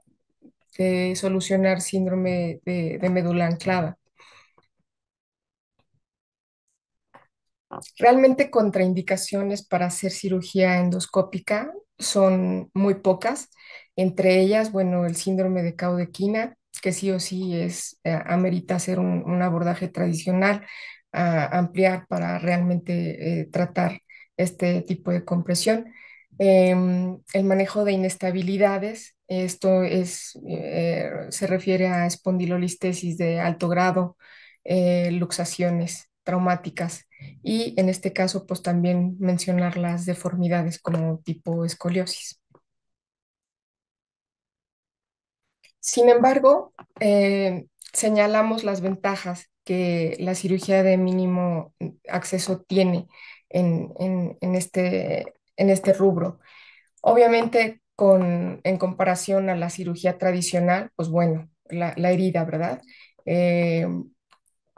solucionar síndrome de médula anclada. Realmente contraindicaciones para hacer cirugía endoscópica son muy pocas, entre ellas, bueno, el síndrome de Caudequina, que sí o sí amerita hacer un abordaje tradicional, ampliar para realmente tratar este tipo de compresión. El manejo de inestabilidades, se refiere a espondilolistesis de alto grado, luxaciones traumáticas y en este caso pues también mencionar las deformidades como tipo escoliosis. Sin embargo, señalamos las ventajas que la cirugía de mínimo acceso tiene en este rubro. Obviamente, en comparación a la cirugía tradicional, pues bueno, la herida, ¿verdad?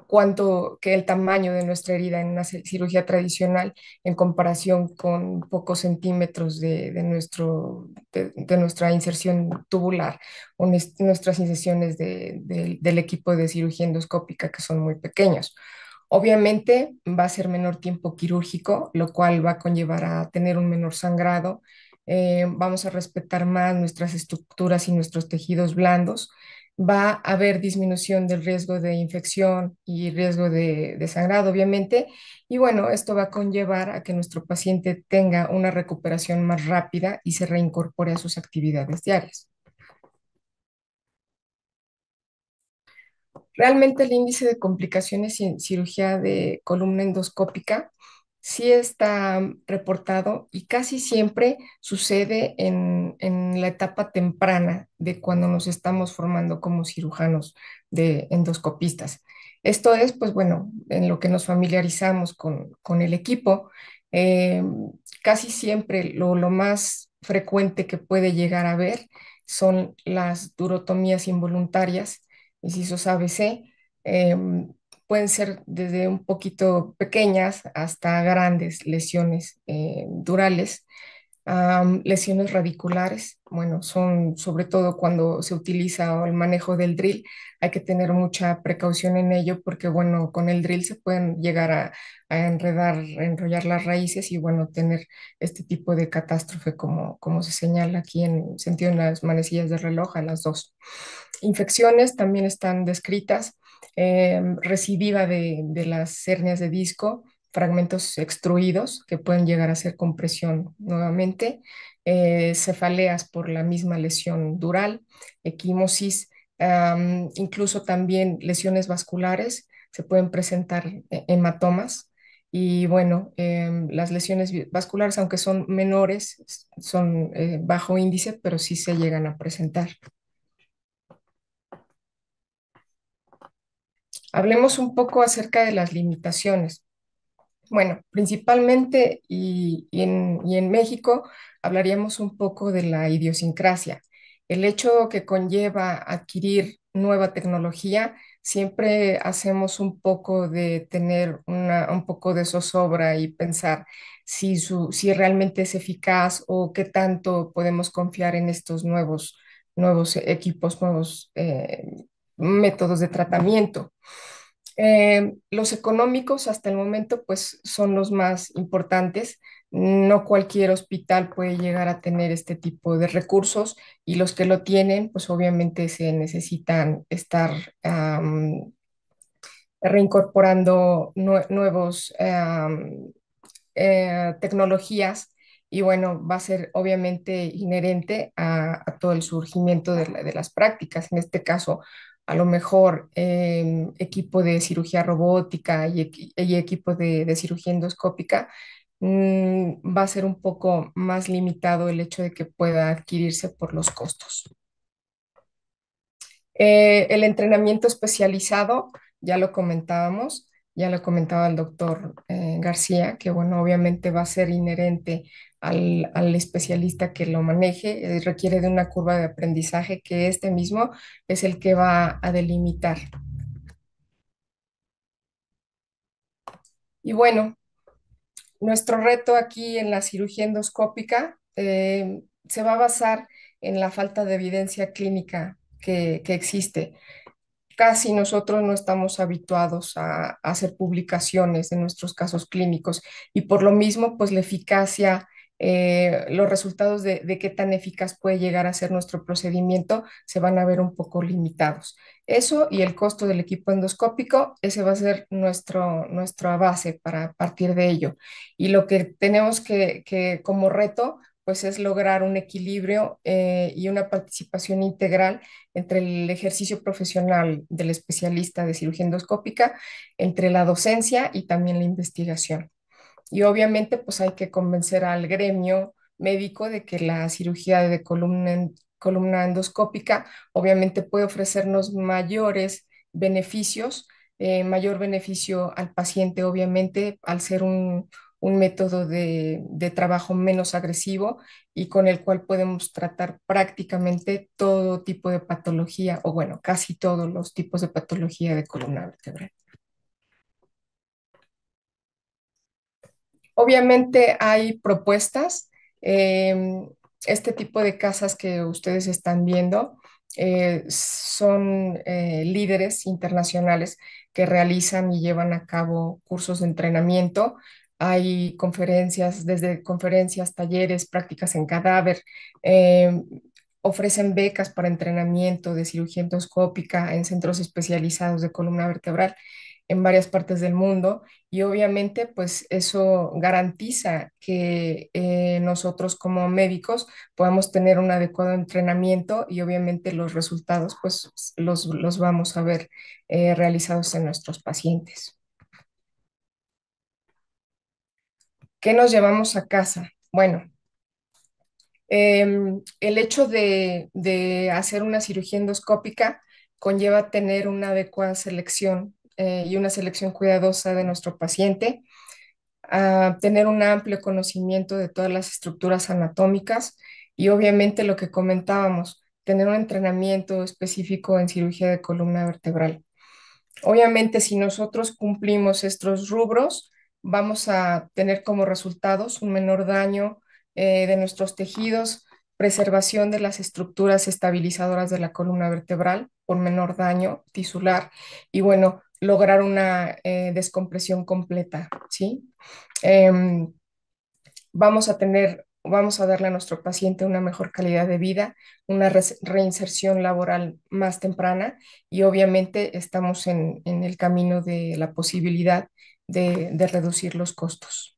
Cuánto que el tamaño de nuestra herida en una cirugía tradicional en comparación con pocos centímetros de nuestra inserción tubular o nuestras inserciones del equipo de cirugía endoscópica que son muy pequeños. Obviamente va a ser menor tiempo quirúrgico, lo cual va a conllevar a tener un menor sangrado. Vamos a respetar más nuestras estructuras y nuestros tejidos blandos. Va a haber disminución del riesgo de infección y riesgo de sangrado, obviamente. Y bueno, esto va a conllevar a que nuestro paciente tenga una recuperación más rápida y se reincorpore a sus actividades diarias. Realmente el índice de complicaciones en cirugía de columna endoscópica sí está reportado y casi siempre sucede en la etapa temprana de cuando nos estamos formando como cirujanos de endoscopistas. Esto es, pues bueno, en lo que nos familiarizamos con el equipo, eh, casi siempre lo más frecuente que puede llegar a ver son las durotomías involuntarias, incisos ABC, pueden ser desde un poquito pequeñas hasta grandes lesiones durales. Lesiones radiculares, bueno, son sobre todo cuando se utiliza el manejo del drill, hay que tener mucha precaución en ello porque, bueno, con el drill se pueden llegar a enrollar las raíces y, bueno, tener este tipo de catástrofe como se señala aquí en sentido en las manecillas de reloj a las 2. Infecciones también están descritas, recidiva de las hernias de disco, fragmentos extruidos que pueden llegar a ser compresión nuevamente, cefaleas por la misma lesión dural, equimosis, incluso también lesiones vasculares, se pueden presentar hematomas y bueno, las lesiones vasculares, aunque son menores, son bajo índice, pero sí se llegan a presentar. Hablemos un poco acerca de las limitaciones. Bueno, principalmente y en México hablaríamos un poco de la idiosincrasia. El hecho que conlleva adquirir nueva tecnología, siempre hacemos un poco de tener un poco de zozobra y pensar si realmente es eficaz o qué tanto podemos confiar en estos nuevos equipos, nuevos métodos de tratamiento. Los económicos hasta el momento pues son los más importantes. No cualquier hospital puede llegar a tener este tipo de recursos y los que lo tienen pues obviamente se necesitan estar reincorporando nuevos tecnologías y bueno, va a ser obviamente inherente a todo el surgimiento de las prácticas. En este caso, a lo mejor equipo de cirugía robótica y equipo de cirugía endoscópica, va a ser un poco más limitado el hecho de que pueda adquirirse por los costos. El entrenamiento especializado, ya lo comentábamos, ya lo comentaba el doctor García, que bueno, obviamente va a ser inherente al especialista que lo maneje, requiere de una curva de aprendizaje que este mismo es el que va a delimitar. Y bueno, nuestro reto aquí en la cirugía endoscópica se va a basar en la falta de evidencia clínica que existe. Casi nosotros no estamos habituados a hacer publicaciones de nuestros casos clínicos y por lo mismo, pues la eficacia, los resultados de qué tan eficaz puede llegar a ser nuestro procedimiento se van a ver un poco limitados. Eso y el costo del equipo endoscópico, ese va a ser nuestra base para partir de ello. Y lo que tenemos que como reto, pues es lograr un equilibrio y una participación integral entre el ejercicio profesional del especialista de cirugía endoscópica, entre la docencia y también la investigación. Y obviamente pues hay que convencer al gremio médico de que la cirugía de columna endoscópica obviamente puede ofrecernos mayores beneficios, mayor beneficio al paciente obviamente al ser un método de trabajo menos agresivo y con el cual podemos tratar prácticamente todo tipo de patología, o bueno, casi todos los tipos de patología de columna vertebral. Obviamente hay propuestas. Este tipo de casas que ustedes están viendo son líderes internacionales que realizan y llevan a cabo cursos de entrenamiento. Hay conferencias, desde conferencias, talleres, prácticas en cadáver. eh, Ofrecen becas para entrenamiento de cirugía endoscópica en centros especializados de columna vertebral en varias partes del mundo y obviamente pues eso garantiza que nosotros como médicos podamos tener un adecuado entrenamiento y obviamente los resultados pues los vamos a ver realizados en nuestros pacientes. ¿Qué nos llevamos a casa? Bueno, el hecho de hacer una cirugía endoscópica conlleva tener una adecuada selección y una selección cuidadosa de nuestro paciente, a tener un amplio conocimiento de todas las estructuras anatómicas y obviamente lo que comentábamos, tener un entrenamiento específico en cirugía de columna vertebral. Obviamente, si nosotros cumplimos estos rubros, vamos a tener como resultados un menor daño de nuestros tejidos, preservación de las estructuras estabilizadoras de la columna vertebral por menor daño tisular y bueno, lograr una descompresión completa, ¿sí? Em, vamos a darle a nuestro paciente una mejor calidad de vida, una reinserción laboral más temprana y obviamente estamos en el camino de la posibilidad de reducir los costos.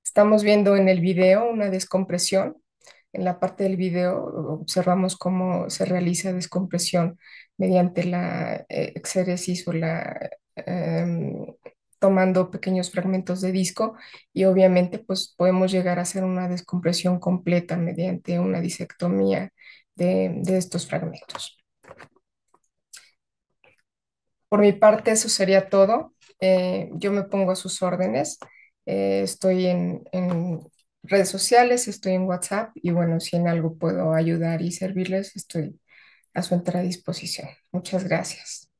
Estamos viendo en el video una descompresión. en la parte del video observamos cómo se realiza descompresión mediante la exéresis o la tomando pequeños fragmentos de disco y obviamente pues podemos llegar a hacer una descompresión completa mediante una disectomía de estos fragmentos. Por mi parte, eso sería todo. Yo me pongo a sus órdenes. Estoy en redes sociales, estoy en WhatsApp y bueno, si en algo puedo ayudar y servirles, estoy a su entera disposición. Muchas gracias.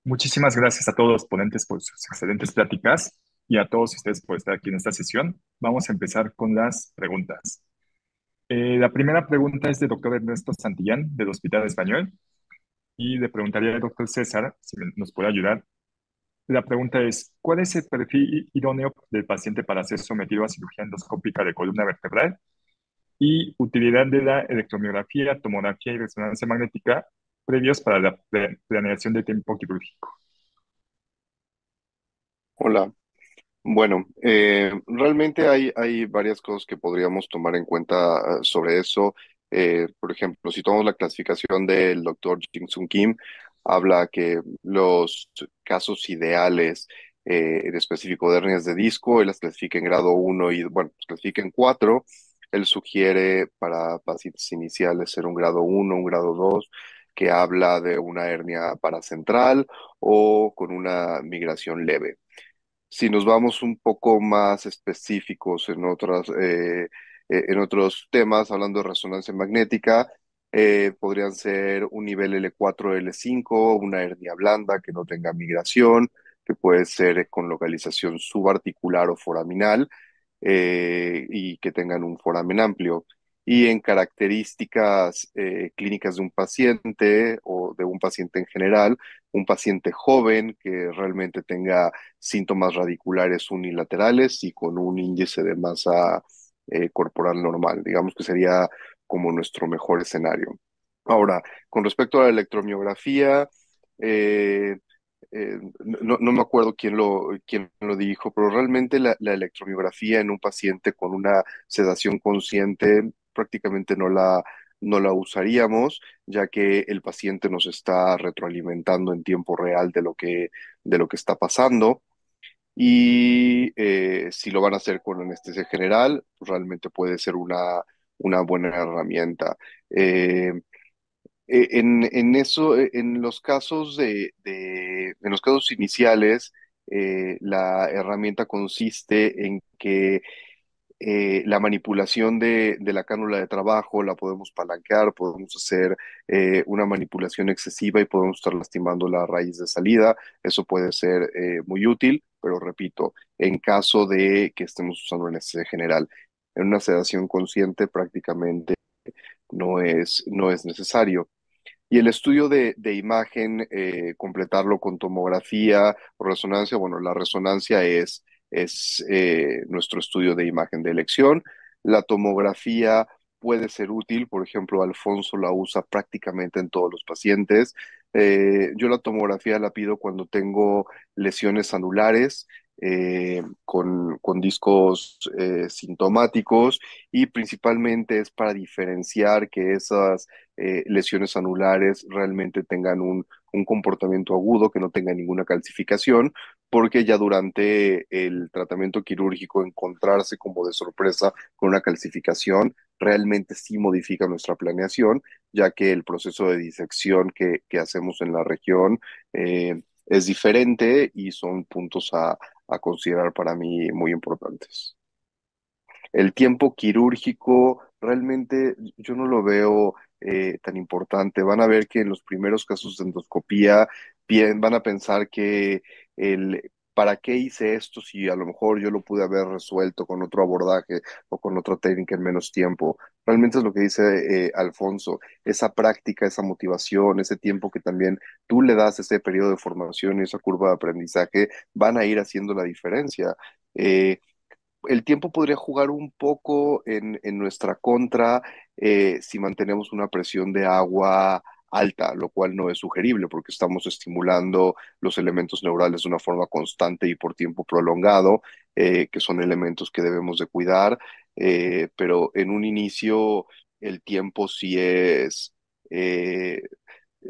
Muchísimas gracias a todos los ponentes por sus excelentes pláticas y a todos ustedes por estar aquí en esta sesión. Vamos a empezar con las preguntas. La primera pregunta es del doctor Ernesto Santillán, del Hospital Español, y le preguntaría al doctor César si nos puede ayudar. La pregunta es, ¿cuál es el perfil idóneo del paciente para ser sometido a cirugía endoscópica de columna vertebral y utilidad de la electromiografía, tomografía y resonancia magnética previos para la planeación de tiempo quirúrgico? Hola. Bueno, realmente hay varias cosas que podríamos tomar en cuenta sobre eso. Por ejemplo, si tomamos la clasificación del doctor Jin-Sung Kim, habla que los casos ideales en específico de hernias de disco, él las clasifica en grado uno y, bueno, las clasifica en 4. Él sugiere para pacientes iniciales ser un grado uno, un grado 2, que habla de una hernia paracentral o con una migración leve. Si nos vamos un poco más específicos en otros temas, hablando de resonancia magnética, podrían ser un nivel L4, L5, una hernia blanda que no tenga migración, que puede ser con localización subarticular o foraminal, y que tengan un foramen amplio. Y en características clínicas de un paciente o de un paciente en general, un paciente joven que realmente tenga síntomas radiculares unilaterales y con un índice de masa corporal normal. Digamos que sería como nuestro mejor escenario. Ahora, con respecto a la electromiografía, eh, no me acuerdo quién lo dijo, pero realmente la electromiografía en un paciente con una sedación consciente prácticamente no la usaríamos, ya que el paciente nos está retroalimentando en tiempo real de lo que está pasando. Y si lo van a hacer con anestesia general, pues realmente puede ser una buena herramienta. Eh, en los casos en los casos iniciales, la herramienta consiste en que la manipulación de la cánula de trabajo la podemos palanquear, podemos hacer una manipulación excesiva y podemos estar lastimando la raíz de salida. Eso puede ser muy útil, pero repito, en caso de que estemos usando anestesia general, en una sedación consciente prácticamente no es necesario. Y el estudio de imagen, completarlo con tomografía o resonancia, bueno, la resonancia es nuestro estudio de imagen de elección. La tomografía puede ser útil, por ejemplo, Alfonso la usa prácticamente en todos los pacientes. Yo la tomografía la pido cuando tengo lesiones anulares. Con discos sintomáticos, y principalmente es para diferenciar que esas lesiones anulares realmente tengan un comportamiento agudo, que no tenga ninguna calcificación, porque ya durante el tratamiento quirúrgico encontrarse como de sorpresa con una calcificación realmente sí modifica nuestra planeación, ya que el proceso de disección que hacemos en la región es diferente y son puntos a considerar para mí muy importantes. El tiempo quirúrgico realmente yo no lo veo tan importante. Van a ver que en los primeros casos de endoscopía van a pensar que el ¿para qué hice esto si a lo mejor yo lo pude haber resuelto con otro abordaje o con otra técnica en menos tiempo? Realmente es lo que dice Alfonso, esa práctica, esa motivación, ese tiempo que también tú le das a ese periodo de formación y esa curva de aprendizaje van a ir haciendo la diferencia. Eh, el tiempo podría jugar un poco en nuestra contra si mantenemos una presión de agua alta, lo cual no es sugerible porque estamos estimulando los elementos neurales de una forma constante y por tiempo prolongado, que son elementos que debemos de cuidar, pero en un inicio el tiempo eh,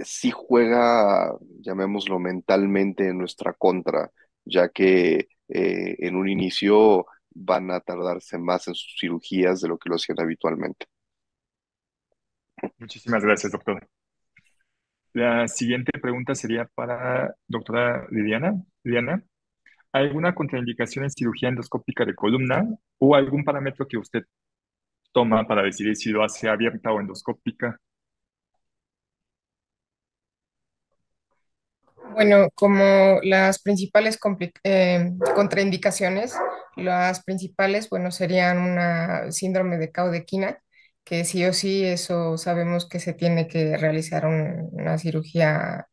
sí juega, llamémoslo mentalmente, en nuestra contra, ya que en un inicio van a tardarse más en sus cirugías de lo que lo hacían habitualmente. Muchísimas gracias, doctor. La siguiente pregunta sería para doctora Liliana. Liliana, ¿alguna contraindicación en cirugía endoscópica de columna o algún parámetro que usted toma para decidir si lo hace abierta o endoscópica? Bueno, como las principales contraindicaciones, las principales, bueno, serían una síndrome de Caudequina, que sí o sí, eso sabemos que se tiene que realizar una cirugía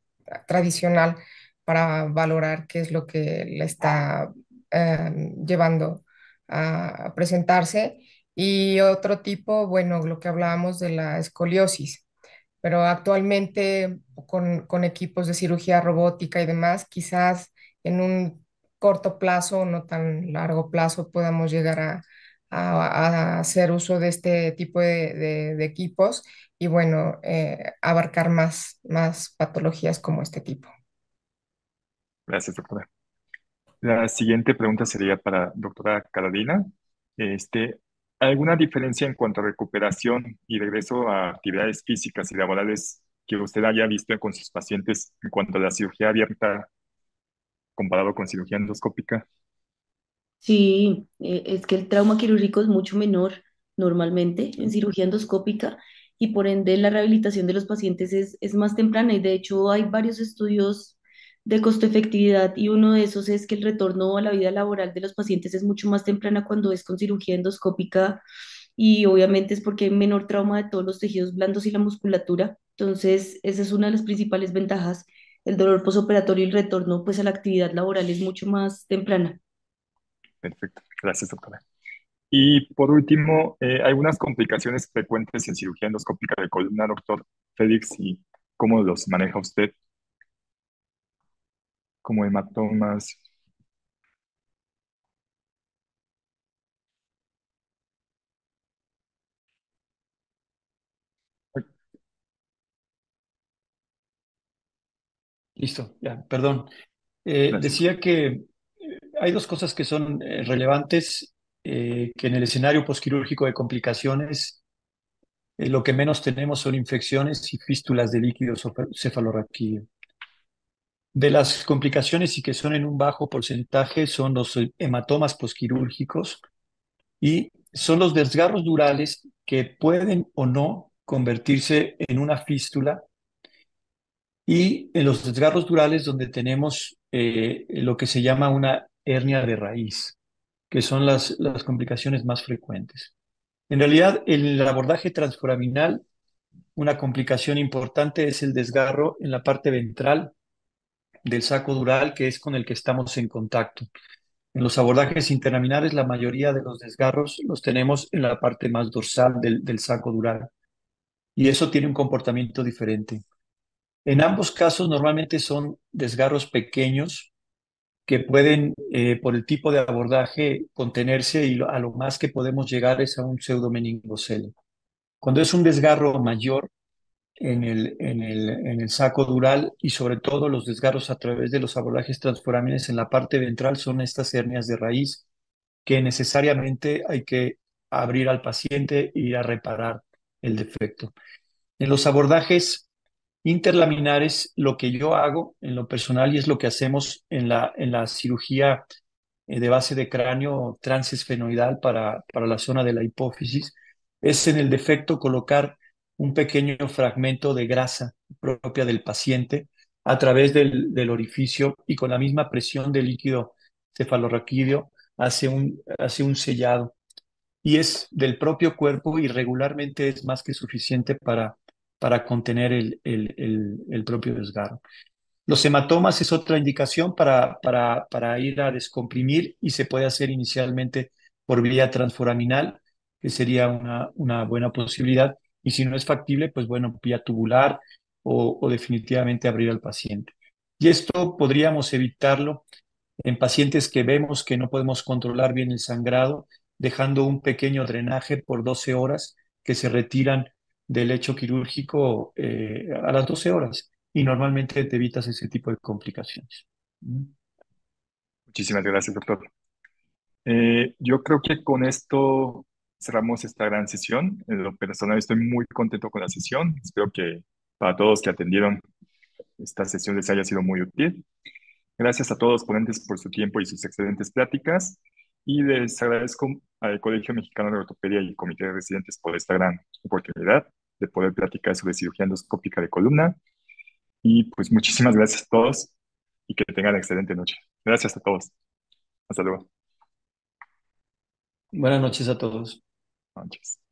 tradicional para valorar qué es lo que le está llevando a presentarse. Y otro tipo, bueno, lo que hablábamos de la escoliosis, pero actualmente con equipos de cirugía robótica y demás, quizás en un corto plazo, no tan largo plazo, podamos llegar a hacer uso de este tipo de equipos y bueno, abarcar más patologías como este tipo. Gracias, doctora. La siguiente pregunta sería para doctora Carolina. Este, ¿alguna diferencia en cuanto a recuperación y regreso a actividades físicas y laborales que usted haya visto con sus pacientes en cuanto a la cirugía abierta comparado con cirugía endoscópica? Sí, es que el trauma quirúrgico es mucho menor normalmente en cirugía endoscópica y por ende la rehabilitación de los pacientes es más temprana y de hecho hay varios estudios de costo-efectividad y uno de esos es que el retorno a la vida laboral de los pacientes es mucho más temprana cuando es con cirugía endoscópica y obviamente es porque hay menor trauma de todos los tejidos blandos y la musculatura. Entonces, esa es una de las principales ventajas. El dolor posoperatorio y el retorno pues a la actividad laboral es mucho más temprana. Perfecto. Gracias, doctora. Y por último, algunas complicaciones frecuentes en cirugía endoscópica de columna, doctor Félix, y cómo los maneja usted, como hematomas. Listo, ya, perdón. Gracias. Decía que hay dos cosas que son relevantes, que en el escenario posquirúrgico de complicaciones, lo que menos tenemos son infecciones y fístulas de líquido cefalorraquídeo. De las complicaciones y que son en un bajo porcentaje son los hematomas posquirúrgicos y son los desgarros durales que pueden o no convertirse en una fístula y en los desgarros durales donde tenemos lo que se llama una hernia de raíz, que son las complicaciones más frecuentes. En realidad, en el abordaje transforaminal, una complicación importante es el desgarro en la parte ventral del saco dural, que es con el que estamos en contacto. En los abordajes interaminales, la mayoría de los desgarros los tenemos en la parte más dorsal del saco dural, y eso tiene un comportamiento diferente. En ambos casos, normalmente son desgarros pequeños que pueden, por el tipo de abordaje, contenerse y a lo más que podemos llegar es a un pseudomeningocele. Cuando es un desgarro mayor en el saco dural y sobre todo los desgarros a través de los abordajes transforámenes en la parte ventral son estas hernias de raíz que necesariamente hay que abrir al paciente e ir a reparar el defecto. En los abordajes interlaminares, lo que yo hago en lo personal y es lo que hacemos en la cirugía de base de cráneo transesfenoidal para la zona de la hipófisis, es en el defecto colocar un pequeño fragmento de grasa propia del paciente a través del orificio y con la misma presión de líquido cefalorraquídeo hace un sellado y es del propio cuerpo y regularmente es más que suficiente para contener el propio desgarro. Los hematomas es otra indicación para ir a descomprimir y se puede hacer inicialmente por vía transforaminal, que sería una buena posibilidad. Y si no es factible, pues bueno, vía tubular o definitivamente abrir al paciente. Y esto podríamos evitarlo en pacientes que vemos que no podemos controlar bien el sangrado, dejando un pequeño drenaje por 12 horas que se retiran del lecho quirúrgico a las 12 horas y normalmente te evitas ese tipo de complicaciones. ¿Mm? Muchísimas gracias, doctor. Yo creo que con esto cerramos esta gran sesión. En lo personal estoy muy contento con la sesión. Espero que para todos que atendieron esta sesión les haya sido muy útil. Gracias a todos los ponentes por su tiempo y sus excelentes pláticas. Y les agradezco al Colegio Mexicano de Ortopedia y el Comité de Residentes por esta gran oportunidad de poder platicar sobre cirugía endoscópica de columna. Y pues muchísimas gracias a todos y que tengan excelente noche. Gracias a todos. Hasta luego. Buenas noches a todos. Noches.